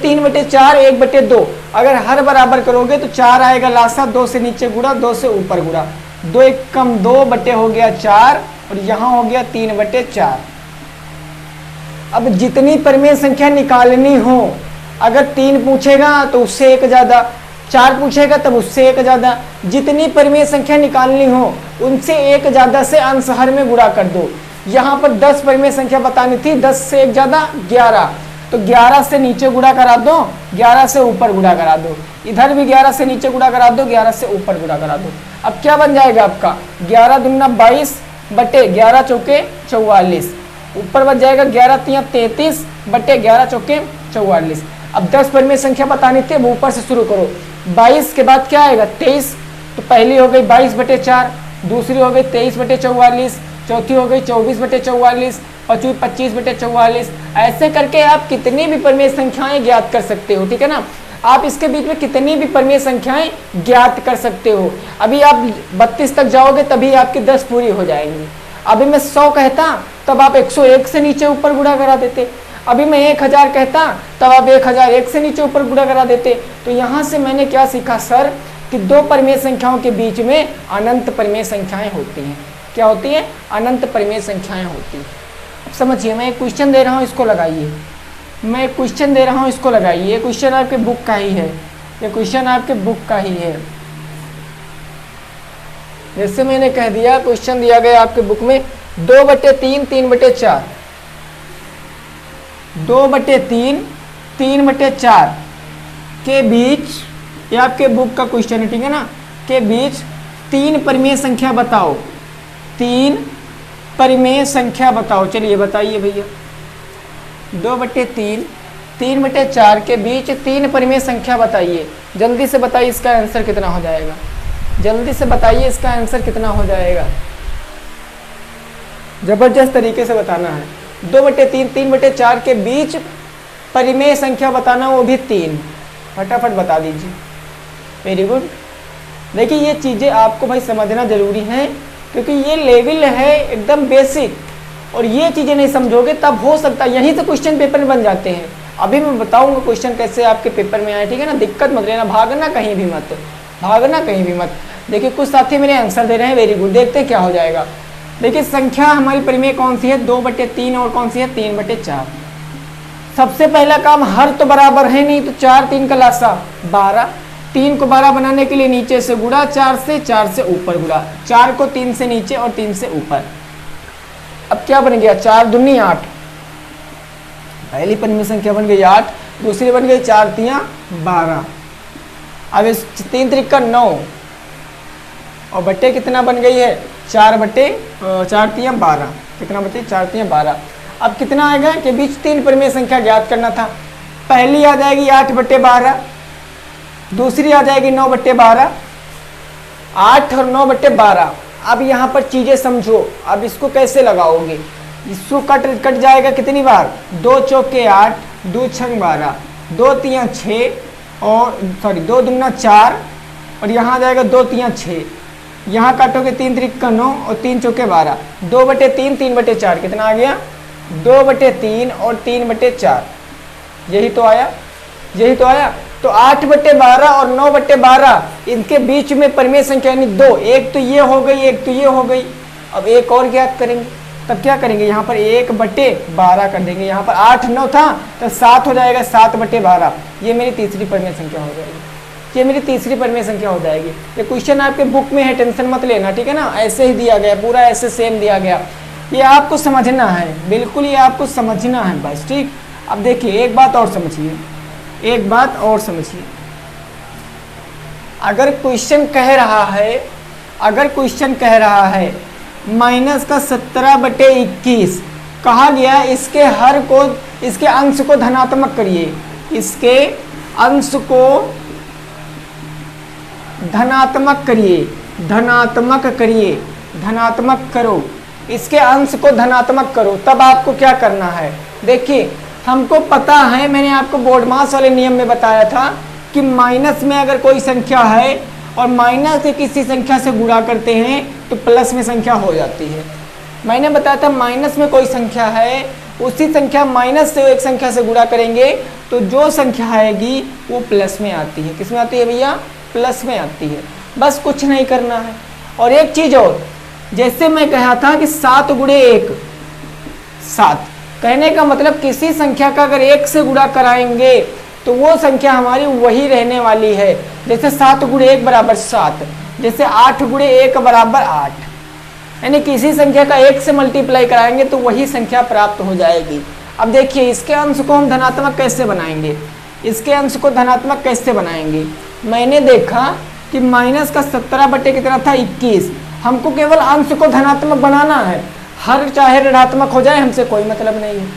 3/4 1/2, अगर हर बराबर करोगे तो 4 आएगा लासा, 2 से नीचे गुणा, 2 से ऊपर गुणा, 2 1 कम 2 बटे हो गया 4 और यहाँ हो गया 3/4। अब जितनी परिमेय संख्या निकालनी हो, अगर 3 पूछेगा तो उससे 1 ज़्यादा, 4 पूछेगा तब उससे 1 ज़्यादा, जितनी परिमेय संख्या निकालनी हो उनसे 1 ज़्यादा से अंश हर में गुणा कर दो। यहाँ पर 10 परिमेय संख्या बतानी थी, 10 से 1 ज़्यादा 11, तो 11 से नीचे गुणा करा दो, 11 से ऊपर गुणा करा दो, इधर भी 11 से नीचे गुणा करा दो, 11 से ऊपर गुणा करा दो। अब क्या बन जाएगा आपका 11 दूना 22 बटे 11 चौके 44, ऊपर बच जाएगा 11 तिया 33 बटे 11 चौके 44। अब 10 परिमेय संख्या बतानी थी, अब ऊपर से शुरू करो। 22 के बाद क्या आएगा 23, तो पहली हो गई 22/4, दूसरी हो गई 23/44, चौथी हो गई 24/44, पांचवी 25/44। ऐसे करके आप कितनी भी परिमेय संख्याएं ज्ञात कर सकते हो, ठीक है ना। आप इसके बीच में कितनी भी परिमेय संख्याएं ज्ञात कर सकते हो। अभी आप 32 तक जाओगे तभी आपकी 10 पूरी हो जाएंगी। अभी मैं 100 कहता तब आप 101 से नीचे ऊपर गुणा करा देते। अभी मैं 1000 कहता तब आप 1001 से नीचे ऊपर गुणा करा देते। तो यहाँ से मैंने क्या सीखा सर, कि 2 परिमेय संख्याओं के बीच में अनंत परिमेय संख्याएं होती हैं। क्या होती हैं, अनंत परिमेय संख्याएं होती हैं। अब समझिए, मैं एक क्वेश्चन दे रहा हूँ, इसको लगाइए। मैं एक क्वेश्चन दे रहा हूँ, इसको लगाइए। ये क्वेश्चन आपके बुक का ही है, ये क्वेश्चन आपके बुक का ही है। जैसे मैंने कह दिया, क्वेश्चन दिया गया आपके बुक में 2/3 3/4, 2/3 3/4 के बीच, ये आपके बुक का क्वेश्चन है, ठीक है ना, के बीच 3 परिमेय संख्या बताओ, 3 परिमेय संख्या बताओ। चलिए बताइए भैया, 2/3 3/4 के बीच 3 परिमेय संख्या बताइए। जल्दी से बताइए इसका आंसर कितना हो जाएगा, जल्दी से बताइए इसका आंसर कितना हो जाएगा। जबरदस्त तरीके से बताना है। 2/3 3/4 के बीच परिमेय संख्या बताना, वो भी 3। फटाफट बता दीजिए। Very good. देखिए ये चीज़ें आपको भाई समझना जरूरी है, क्योंकि ये लेवल है एकदम बेसिक, और ये चीज़ें नहीं समझोगे तब हो सकता है यहीं से क्वेश्चन पेपर में बन जाते हैं। अभी मैं बताऊंगा क्वेश्चन कैसे आपके पेपर में आए, ठीक है ना। दिक्कत मत लेना, भागना कहीं भी मत, भागना कहीं भी मत। देखिए कुछ साथी मेरे आंसर दे रहे हैं, वेरी गुड। देखते हैं क्या हो जाएगा। देखिए संख्या हमारी परिमेय कौन सी है, 2/3 और कौन सी है 3/4। सबसे पहला काम, हर तो बराबर है नहीं, तो 4 3 का लासा 12, 3 को 12 बनाने के लिए नीचे से गुणा, 4 से ऊपर गुणा, 4 को 3 से नीचे और 3 से ऊपर। अब क्या बन गया, 4 दूनी 8, पहली परिमेय संख्या बन गई 8, दूसरी बन गई 4 तिया 12। अब इस 3 त्रिका 9 और बटे कितना बन गई है 4 तिया 12, कितना बटे 4 तिया 12। अब कितना आएगा कि बीच 3 परिमेय संख्या ज्ञात करना था। पहली आ जाएगी 8/12, दूसरी आ जाएगी 9/12, 8 और 9/12। अब यहाँ पर चीज़ें समझो, अब इसको कैसे लगाओगे, इसको कट जाएगा कितनी बार, 2 चौके 8, 2 छंग 12, 2 तिया 6 और 2 दूना 4 और यहाँ आ जाएगा 2 तिया 6, यहाँ काटोगे 3 त्रिका 9 और 3 चौके 12, 2/3 3/4 कितना आ गया 2/3 और 3/4, यही तो आया, यही तो आया। तो 8/12 और 9/12 इनके बीच में परिमेय संख्या यानी 2, एक तो ये हो गई, एक तो ये हो गई। अब एक और ज्ञात करेंगे, तब क्या करेंगे, यहाँ पर 1/12 कर देंगे, यहाँ पर 8 9 था तो 7 हो जाएगा, 7/12। ये मेरी तीसरी परिमेय संख्या हो जाएगी, ये मेरी तीसरी परिमेय संख्या हो जाएगी। ये क्वेश्चन आपके बुक में है, टेंशन मत लेना, ठीक है ना, ऐसे ही दिया गया, पूरा ऐसे सेम दिया गया। ये आपको समझना है, बिल्कुल ये आपको समझना है बस, ठीक। अब देखिए एक बात और समझिए, एक बात और समझिए। अगर क्वेश्चन कह रहा है, अगर क्वेश्चन कह रहा है माइनस का 17/21 कहा गया, इसके हर को, इसके अंश को धनात्मक करिए, इसके अंश को धनात्मक करिए, धनात्मक करिए, धनात्मक करो, इसके अंश को धनात्मक करो। तब आपको क्या करना है, देखिए हमको पता है, मैंने आपको बोर्ड मास वाले नियम में बताया था कि माइनस में अगर कोई संख्या है और माइनस से किसी संख्या से गुणा करते हैं तो प्लस में संख्या हो जाती है। मैंने बताया था माइनस में कोई संख्या है, उसी संख्या माइनस से एक संख्या से गुणा करेंगे तो जो संख्या आएगी वो प्लस में आती है। किस में आती है भैया, प्लस में आती है। बस कुछ नहीं करना है। और एक चीज और, जैसे मैं कहा था कि 7 × 1 7, कहने का मतलब किसी संख्या का अगर 1 से गुणा कराएंगे तो वो संख्या हमारी वही रहने वाली है। जैसे 7 × 1 = 7, जैसे 8 × 1 = 8, यानी किसी संख्या का 1 से मल्टीप्लाई कराएंगे तो वही संख्या प्राप्त हो जाएगी। अब देखिए इसके अंश को हम धनात्मक कैसे बनाएंगे, इसके अंश को धनात्मक कैसे बनाएंगे। मैंने देखा कि माइनस का 17 कितना था 21, हमको केवल अंश को धनात्मक बनाना है, हर चाहे ऋणात्मक हो जाए हमसे कोई मतलब नहीं है,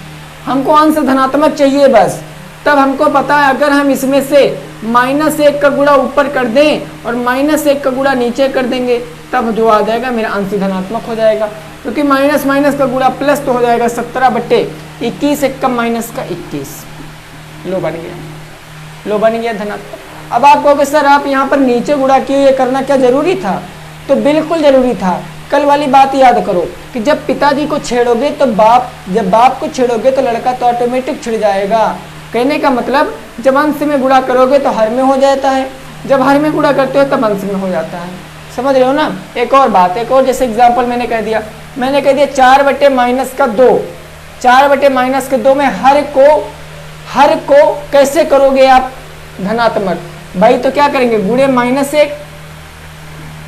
हमको अंश धनात्मक चाहिए बस। तब हमको पता है अगर हम इसमें से -1 का गुणा ऊपर कर दें और -1 का गुणा नीचे कर देंगे तब जो आ जाएगा मेरा अंश धनात्मक हो जाएगा, क्योंकि माइनस माइनस का गुणा प्लस तो हो जाएगा। 17/21 1 का 21, लो बन गया, लो बन गया धनात्मक। अब आप कहोगे सर आप यहाँ पर नीचे गुणा किए, ये करना क्या जरूरी था? तो बिल्कुल जरूरी था। कल वाली बात याद करो कि जब पिताजी को छेड़ोगे तो जब बाप को छेड़ोगे तो लड़का तो ऑटोमेटिक छिड़ जाएगा। कहने का मतलब जब अंश में गुणा करोगे तो हर में हो जाता है, जब हर में गुणा करते हो तब अंश में हो जाता है। समझ रहे हो ना। एक और बात, एक और जैसे एग्जांपल मैंने कह दिया 4/-2, 4/-2 में हर को कैसे करोगे आप धनात्मक? भाई तो क्या करेंगे, गुणे -1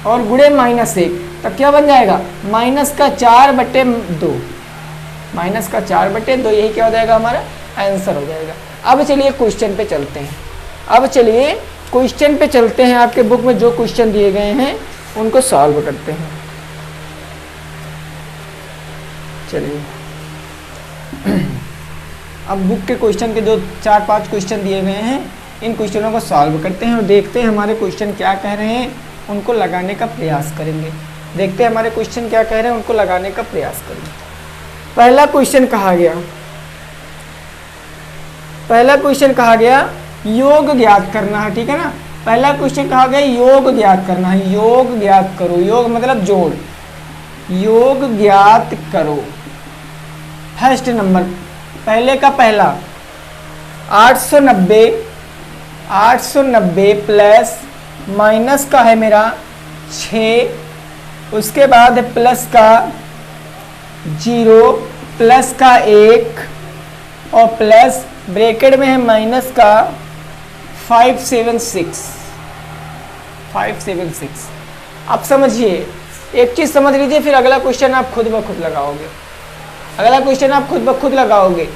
और गुणे -1, तब क्या बन जाएगा -4/2, -4/2, यही क्या हो जाएगा हमारा आंसर हो जाएगा। अब चलिए क्वेश्चन पे चलते हैं, अब चलिए क्वेश्चन पे चलते हैं। आपके बुक में जो क्वेश्चन दिए गए हैं उनको सॉल्व करते हैं। चलिए अब बुक के क्वेश्चन के जो 4-5 क्वेश्चन दिए गए हैं इन क्वेश्चनों को सॉल्व करते हैं और देखते हैं हमारे क्वेश्चन क्या कह रहे हैं, उनको लगाने का प्रयास करेंगे। देखते हैं हमारे क्वेश्चन क्या कह रहे हैं, उनको लगाने का प्रयास करेंगे। पहला क्वेश्चन कहा गया योग ज्ञात करना है, ठीक है ना। पहला क्वेश्चन कहा गया योग ज्ञात करना है, योग ज्ञात करो, योग मतलब जोड़, योग ज्ञात करो। फर्स्ट नंबर, पहले का पहला 890 प्लस माइनस का है मेरा 6, उसके बाद प्लस का 0 प्लस का 1 और प्लस ब्रैकेट में है माइनस का 576। अब समझिए एक चीज समझ लीजिए, फिर अगला क्वेश्चन आप खुद ब खुद लगाओगे, अगला क्वेश्चन आप खुद ब खुद लगाओगे।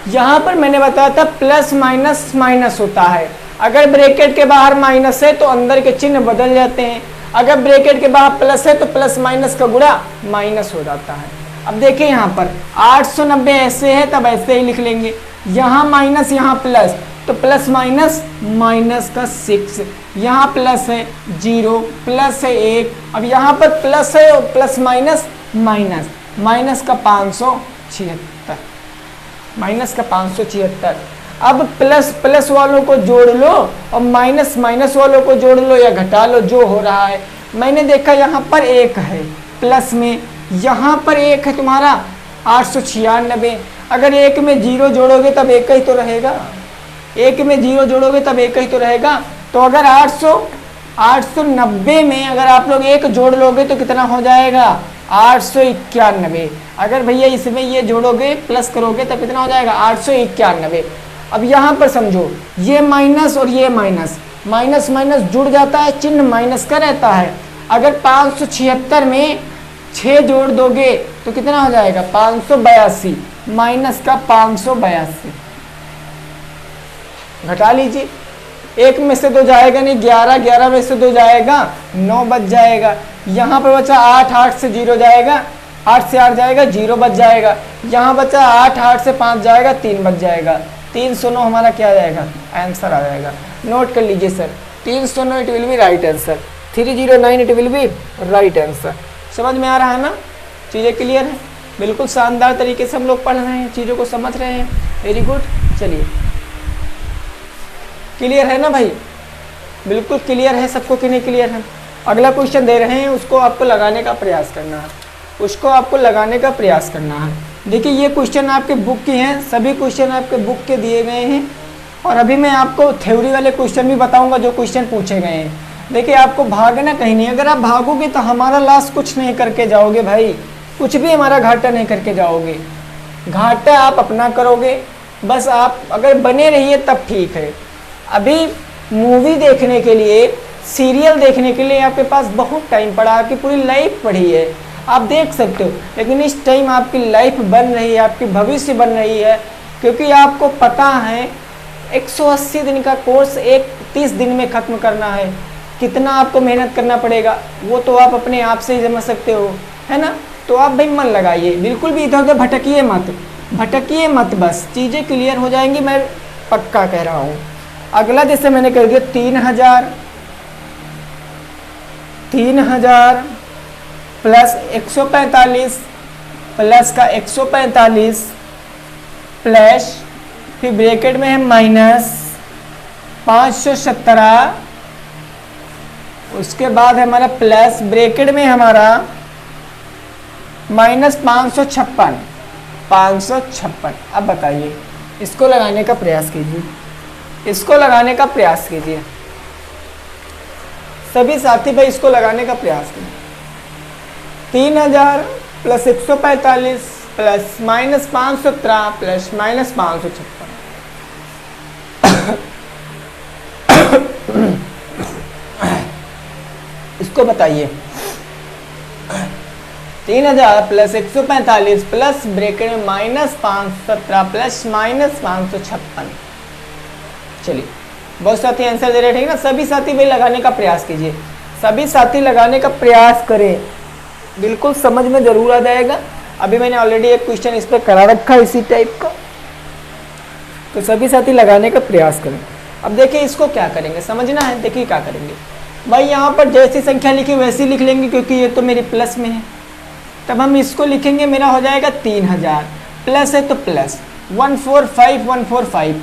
यहां पर मैंने बताया था प्लस माइनस माइनस होता है, अगर ब्रैकेट के बाहर माइनस है तो अंदर के चिन्ह बदल जाते हैं, अगर ब्रैकेट के बाहर प्लस है तो प्लस माइनस का गुणा माइनस हो जाता है। अब देखिए यहाँ पर 890 ऐसे है तब ऐसे ही लिख लेंगे, यहाँ माइनस यहाँ प्लस, तो प्लस माइनस माइनस का 6, यहाँ प्लस है 0 प्लस है 1, अब यहाँ पर प्लस है और प्लस माइनस माइनस, माइनस का 576, माइनस का 576। अब प्लस प्लस वालों को जोड़ लो और माइनस माइनस वालों को जोड़ लो या घटा लो, जो हो रहा है। मैंने देखा यहाँ पर 1 है प्लस में, यहाँ पर 1 है तुम्हारा 896। अगर एक में जीरो जोड़ोगे तब एक ही तो रहेगा, एक में जीरो जोड़ोगे तब एक ही तो रहेगा। तो अगर 890 में अगर आप लोग एक जोड़ लोगे तो कितना हो जाएगा 891। अगर भैया इसमें ये जोड़ोगे प्लस करोगे तब कितना हो जाएगा 891। अब यहाँ पर समझो ये माइनस और ये माइनस, माइनस माइनस जुड़ जाता है, चिन्ह माइनस का रहता है। अगर 576 में 6 जोड़ दोगे तो कितना हो जाएगा 582, माइनस का 582। घटा लीजिए, एक में से 2 जाएगा नहीं, 11, 11 में से 2 जाएगा 9 बच जाएगा। यहाँ पर बचा 8, 8 से 0 जाएगा, 8 से 8 जाएगा 0 बच जाएगा। यहाँ बचा 8, 8 से 5 जाएगा 3 बच जाएगा। 309 हमारा क्या आ जाएगा आंसर आ जाएगा। नोट कर लीजिए sir, 309 it will be right answer, 309 it will be right answer. समझ में आ रहा है ना, चीज़ें क्लियर है, बिल्कुल शानदार तरीके से हम लोग पढ़ रहे हैं, चीज़ों को समझ रहे हैं। वेरी गुड, चलिए क्लियर है ना भाई, बिल्कुल क्लियर है सबको कि नहीं क्लियर है। अगला क्वेश्चन दे रहे हैं, उसको आपको लगाने का प्रयास करना है, उसको आपको लगाने का प्रयास करना है। देखिए ये क्वेश्चन आपके बुक के हैं, सभी क्वेश्चन आपके बुक के दिए गए हैं। और अभी मैं आपको थ्योरी वाले क्वेश्चन भी बताऊंगा जो क्वेश्चन पूछे गए हैं। देखिए आपको भागना कहीं नहीं, अगर आप भागोगे तो हमारा लॉस कुछ नहीं करके जाओगे भाई, कुछ भी हमारा घाटा नहीं करके जाओगे, घाटा आप अपना करोगे। बस आप अगर बने रहिए तब ठीक है। अभी मूवी देखने के लिए, सीरियल देखने के लिए आपके पास बहुत टाइम पड़ा, आपकी पूरी लाइफ पड़ी है, आप देख सकते हो। लेकिन इस टाइम आपकी लाइफ बन रही है, आपकी भविष्य बन रही है, क्योंकि आपको पता है 180 दिन का कोर्स 30 दिन में ख़त्म करना है। कितना आपको मेहनत करना पड़ेगा वो तो आप अपने आप से ही समझ सकते हो, है ना। तो आप भाई मन लगाइए, बिल्कुल भी इधर उधर भटकिए मत, भटकिए मत, बस चीज़ें क्लियर हो जाएंगी, मैं पक्का कह रहा हूँ। अगला जैसे मैंने कर दिया 3000 प्लस 145 प्लस का 145 प्लस फिर ब्रैकेट में है माइनस 517, उसके बाद है हमारा प्लस ब्रैकेट में हमारा माइनस 556। अब बताइए, इसको लगाने का प्रयास कीजिए, इसको लगाने का प्रयास कीजिए सभी साथी भाई, इसको लगाने का प्रयास कीजिए। 3000 plus 145 plus minus 517 plus minus 556। इसको बताइए, 3000 प्लस 145 प्लस ब्रैकेट में माइनस 517 प्लस माइनस 556। चलिए बहुत साथी आंसर दे रहे हैं, ठीक है ना। सभी साथी भाई लगाने का प्रयास कीजिए, सभी साथी लगाने का प्रयास करें, बिल्कुल समझ में जरूर आ जाएगा। अभी मैंने ऑलरेडी एक क्वेश्चन इस पर करा रखा है इसी टाइप का, तो सभी साथी लगाने का प्रयास करें। अब देखिए इसको क्या करेंगे, समझना है। देखिए क्या करेंगे भाई, यहाँ पर जैसी संख्या लिखी वैसी लिख लेंगे, क्योंकि ये तो मेरी प्लस में है। तब हम इसको लिखेंगे, मेरा हो जाएगा 3000 प्लस है तो प्लस 145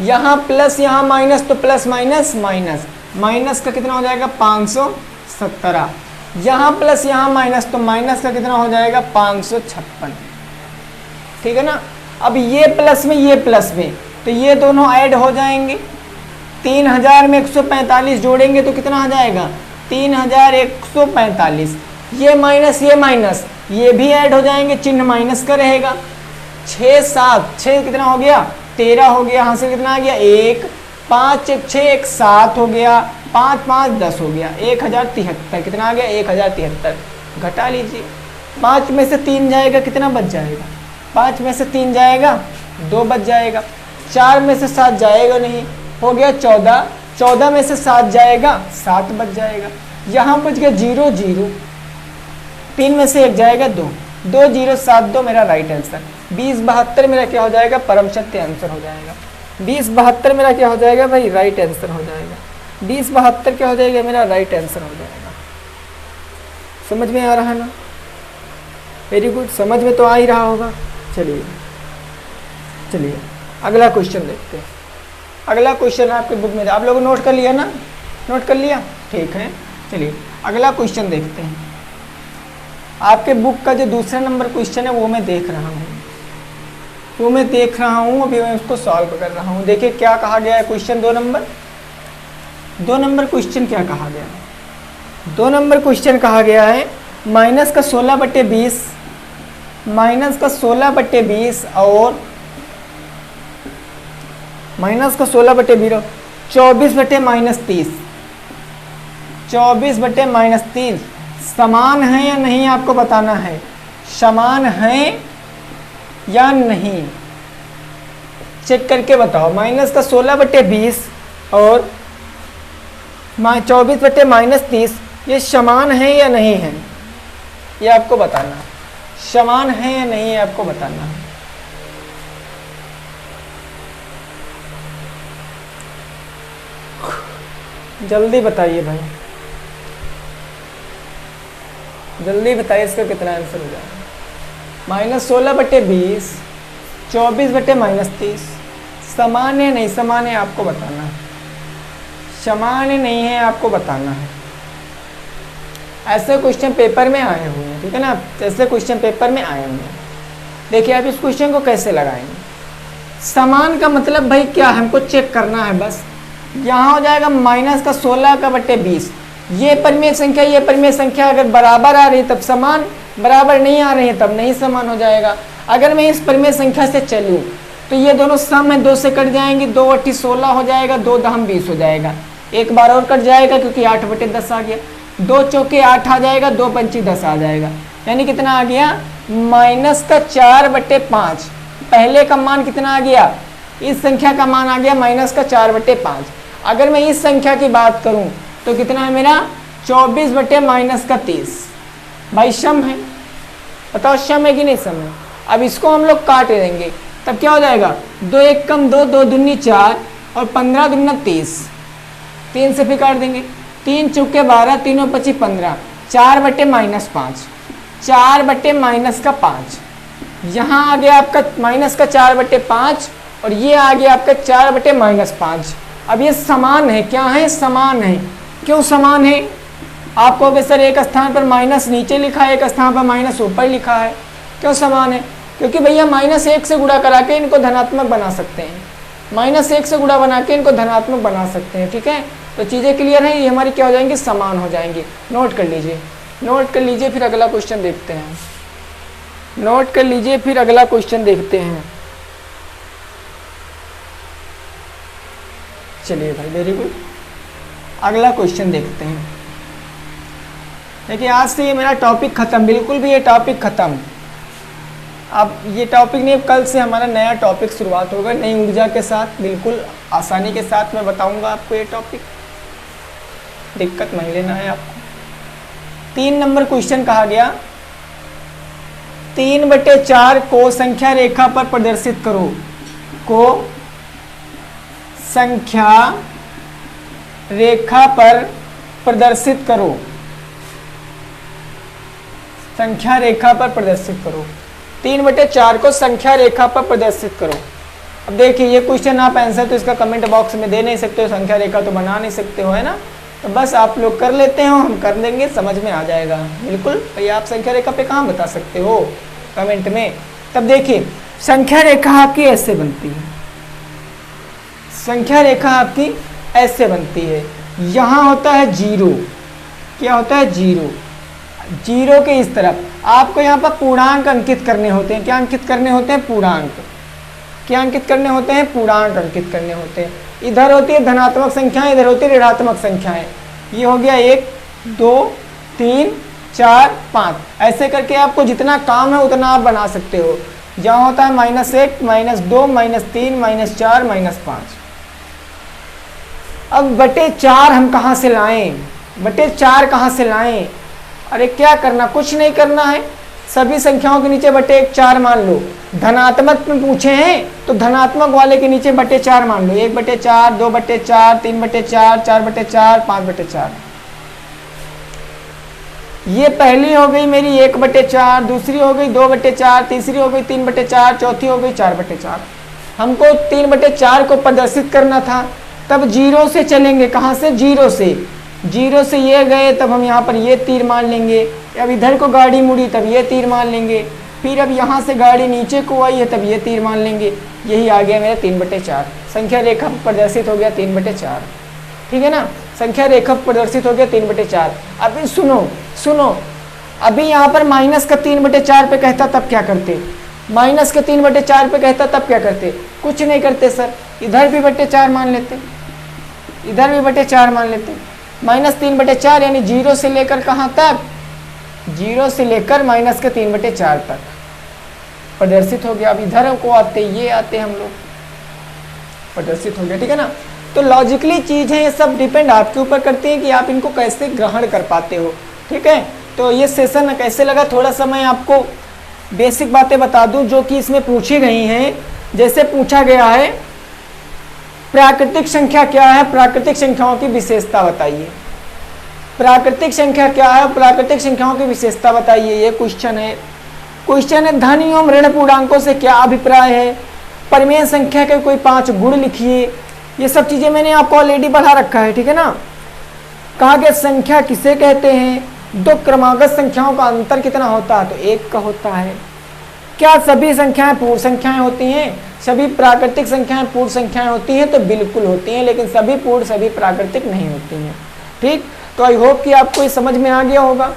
यहाँ प्लस यहाँ माइनस, तो प्लस माइनस माइनस, माइनस का कितना हो जाएगा 517, यहाँ प्लस यहाँ माइनस, तो माइनस का कितना हो जाएगा 556, ठीक है ना। अब ये प्लस में ये प्लस में, तो ये दोनों ऐड हो जाएंगे। 3000 में 145 जोड़ेंगे तो कितना आ जाएगा 3145। ये माइनस ये भी ऐड हो जाएंगे, चिन्ह माइनस का रहेगा। 6 7 6 कितना हो गया 13 हो गया, यहाँ से कितना आ गया 1 5 1 6 1 7 हो गया, 5 5 10 हो गया, 1073 कितना आ गया 1073। घटा लीजिए, 5 में से 3 जाएगा कितना बच जाएगा, 5 में से 3 जाएगा 2 बच जाएगा, 4 में से 7 जाएगा नहीं, हो गया 14, 14 में से 7 जाएगा 7 बच जाएगा, यहाँ बच गया 0 0, 3 में से 1 जाएगा 2, 2 0 7 2 मेरा राइट आंसर। 2072 मेरा क्या हो जाएगा परम सत्य आंसर हो जाएगा। 2072 मेरा क्या हो जाएगा भाई राइट आंसर हो जाएगा। 2072 क्या हो जाएगा मेरा राइट आंसर हो जाएगा। समझ में आ रहा ना, वेरी गुड, समझ में तो आ ही रहा होगा। चलिए चलिए अगला क्वेश्चन देखते हैं। अगला क्वेश्चन आपके बुक में, आप लोगों ने नोट कर लिया ना, नोट कर लिया, ठीक है। चलिए अगला क्वेश्चन देखते हैं। आपके बुक का जो दूसरा नंबर क्वेश्चन है वो मैं देख रहा हूँ। 2 में देख रहा हूँ, अभी मैं उसको सॉल्व कर रहा हूँ। देखिए क्या कहा गया है क्वेश्चन 2 नंबर क्वेश्चन क्या कहा गया है। 2 नंबर क्वेश्चन कहा गया है माइनस का 16/20 और माइनस का 16/20 24/-30 24/-30 समान है या नहीं आपको बताना है। समान है या नहीं चेक करके बताओ। माइनस का 16/20 और 24/-30 ये समान है या नहीं है, ये आपको बताना है। समान है या नहीं आपको बताना है। जल्दी बताइए भाई, जल्दी बताइए इसका कितना आंसर हो जाएगा। -16/20 24/-30 समान है नहीं समान है आपको बताना है। समान है नहीं है आपको बताना है। ऐसे क्वेश्चन पेपर में आए हुए हैं, ठीक है ना, ऐसे क्वेश्चन पेपर में आए हुए हैं। देखिए आप इस क्वेश्चन को कैसे लगाएंगे। समान का मतलब भाई क्या, हमको चेक करना है बस। यहाँ हो जाएगा माइनस का 16/20, ये परिमेय संख्या ये परिमेय संख्या अगर बराबर आ रही तब समान, बराबर नहीं आ रही है तब नहीं समान हो जाएगा। अगर मैं इस परिमेय संख्या से चलूँ तो ये दोनों सम है, 2 से कट जाएंगे, 2/16 हो जाएगा, 2×10 हो जाएगा। एक बार और कट जाएगा क्योंकि 8/10 आ गया, 2 चौके 8 आ जाएगा, 2×5 10 आ जाएगा। यानी कितना आ गया माइनस का 4/5। पहले का मान कितना आ गया, इस संख्या का मान आ गया माइनस का 4/5। अगर मैं इस संख्या की बात करूं तो कितना है मेरा 24/-30। भाई सम है, बताओ सम है कि नहीं सम है। अब इसको हम लोग काट देंगे तब क्या हो जाएगा 2 1 कम 2, 2 दूनी 4 और 15 दूना 30। 3 से फिर काट देंगे, 3 चौके 12, 3 और 25 15, 4/-5, 4/-5। यहाँ आ गया आपका माइनस का 4/5 और ये आ गया आपका 4/-5। अब ये समान है, क्या है समान है। क्यों समान है, आप कहोगे सर एक स्थान पर माइनस नीचे लिखा है, एक स्थान पर माइनस ऊपर लिखा है, क्यों समान है। क्योंकि भैया -1 से गुणा करा के इनको धनात्मक बना सकते हैं, -1 से गुणा बना के इनको धनात्मक बना सकते हैं, ठीक है। तो चीज़ें क्लियर हैं, ये हमारी क्या हो जाएंगी समान हो जाएंगी। नोट कर लीजिए, नोट कर लीजिए, फिर अगला क्वेश्चन देखते हैं। नोट कर लीजिए फिर अगला क्वेश्चन देखते हैं। चलिए भाई वेरी गुड, अगला क्वेश्चन देखते हैं। देखिए आज से ये मेरा टॉपिक खत्म, बिल्कुल भी ये टॉपिक खत्म। अब ये टॉपिक नहीं, कल से हमारा नया टॉपिक शुरुआत होगा नई ऊर्जा के साथ, बिल्कुल आसानी के साथ मैं बताऊंगा आपको ये टॉपिक, दिक्कत नहीं लेना है आपको। 3 नंबर क्वेश्चन कहा गया 3/4 को संख्या रेखा पर प्रदर्शित करो, को संख्या रेखा पर प्रदर्शित करो, संख्या रेखा पर प्रदर्शित करो। 3/4 को संख्या रेखा पर प्रदर्शित करो। अब देखिए ये क्वेश्चन आप आंसर तो इसका कमेंट बॉक्स में दे नहीं सकते हो, संख्या रेखा तो बना नहीं सकते हो, है ना। तो बस आप लोग कर लेते हो, हम कर देंगे, समझ में आ जाएगा बिल्कुल। भैया आप संख्या रेखा पे कहाँ बता सकते हो कमेंट में। तब देखिए संख्या रेखा आपकी ऐसे बनती है, संख्या रेखा आपकी ऐसे बनती है। यहाँ होता है 0, क्या होता है 0, 0 के इस तरफ आपको यहाँ पर पूर्णांक अंकित करने होते हैं। क्या अंकित करने होते हैं, पूर्णांक। क्या अंकित करने होते हैं, पूर्णांक अंकित करने होते हैं। इधर होती है धनात्मक संख्याएं, इधर होती है ऋणात्मक संख्याएं। ये हो गया 1 2 3 4 5, ऐसे करके आपको जितना काम है उतना आप बना सकते हो। जहाँ होता है -1 -2 -3 -4 -5। अब बटे 4 हम कहाँ से लाएं, बटे 4 कहाँ से लाएं। अरे क्या करना, कुछ नहीं करना है, सभी संख्याओं के नीचे बटे 4 मान लो। धनात्मक में पूछे हैं तो धनात्मक वाले के नीचे बटे 4 मान लो। 1/4 2/4 3/4 4/4 5/4। ये पहली हो गई मेरी 1/4, दूसरी हो गई 2/4, तीसरी हो गई 3/4, चौथी हो गई 4/4। हमको 3/4 को प्रदर्शित करना था, तब 0 से चलेंगे। कहाँ से, 0 से। 0 से ये गए तब हम यहाँ पर ये तीर मान लेंगे। अब इधर को गाड़ी मुड़ी तब ये तीर मान लेंगे। फिर अब यहाँ से गाड़ी नीचे को आई है तब ये तीर मान लेंगे, यही आ गया मेरा 3/4। संख्या रेखा प्रदर्शित हो गया 3/4, ठीक है ना। संख्या रेखा प्रदर्शित हो गया 3/4। अभी सुनो, अभी यहाँ पर माइनस का 3/4 पे कहता तब क्या करते, माइनस के 3/4 पे कहता तब क्या करते, कुछ नहीं करते सर, इधर भी 4 मान लेते, इधर भी 4 मान लेते। -3/4 यानी 0 से लेकर कहाँ तक, 0 से लेकर माइनस के 3/4 तक प्रदर्शित हो गया। अब इधर को आते, ये आते हम लोग, प्रदर्शित हो गया, ठीक है ना। तो लॉजिकली चीज़ है, ये सब डिपेंड आपके ऊपर करती है कि आप इनको कैसे ग्रहण कर पाते हो, ठीक है। तो ये सेशन कैसे लगा, थोड़ा सा मैं आपको बेसिक बातें बता दूं जो कि इसमें पूछी गई हैं। जैसे पूछा गया है प्राकृतिक संख्या क्या है, प्राकृतिक संख्याओं की विशेषता बताइए। प्राकृतिक संख्या क्या है, प्राकृतिक संख्याओं की विशेषता बताइए, ये क्वेश्चन है। क्वेश्चन है धन एवं ऋण पूर्णांकों से क्या अभिप्राय है, परिमेय संख्या के कोई 5 गुण लिखिए। ये सब चीजें मैंने आपको ऑलरेडी पढ़ा रखा है, ठीक है ना। कहा गया संख्या किसे कहते हैं, दो क्रमागत संख्याओं का अंतर कितना होता है, तो 1 का होता है। क्या सभी संख्याएं पूर्ण संख्याएं होती हैं, सभी प्राकृतिक संख्याएं पूर्ण संख्याएं होती हैं, तो बिल्कुल होती हैं, लेकिन सभी पूर्ण सभी प्राकृतिक नहीं होती हैं, ठीक। तो आई होप कि आपको ये समझ में आ गया होगा,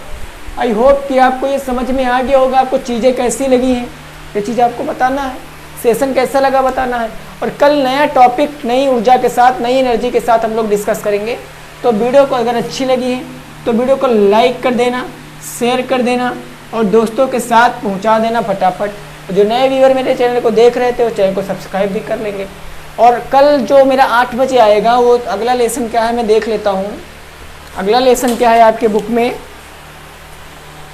आई होप कि आपको ये समझ में आ गया होगा। आपको चीज़ें कैसी लगी हैं ये चीज़ आपको बताना है, सेशन कैसा लगा बताना है। और कल नया टॉपिक नई ऊर्जा के साथ, नई एनर्जी के साथ हम लोग डिस्कस करेंगे। तो वीडियो को अगर अच्छी लगी है तो वीडियो को लाइक कर देना, शेयर कर देना और दोस्तों के साथ पहुंचा देना फटाफट। जो नए व्यूअर मेरे चैनल को देख रहे थे वो चैनल को सब्सक्राइब भी कर लेंगे। और कल जो मेरा 8 बजे आएगा वो अगला लेसन क्या है मैं देख लेता हूँ। अगला लेसन क्या है आपके बुक में,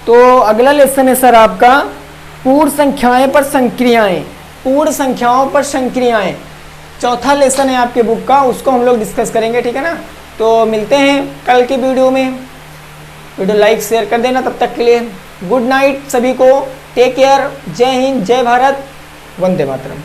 तो अगला लेसन है सर आपका पूर्ण संख्याएं पर संक्रियाएं, पूर्ण संख्याओं पर संक्रियाएं। चौथा लेसन है आपके बुक का, उसको हम लोग डिस्कस करेंगे, ठीक है ना। तो मिलते हैं कल की वीडियो में, वीडियो लाइक शेयर कर देना। तब तक के लिए गुड नाइट सभी को, टेक केयर, जय हिंद, जय भारत, वंदे मातरम।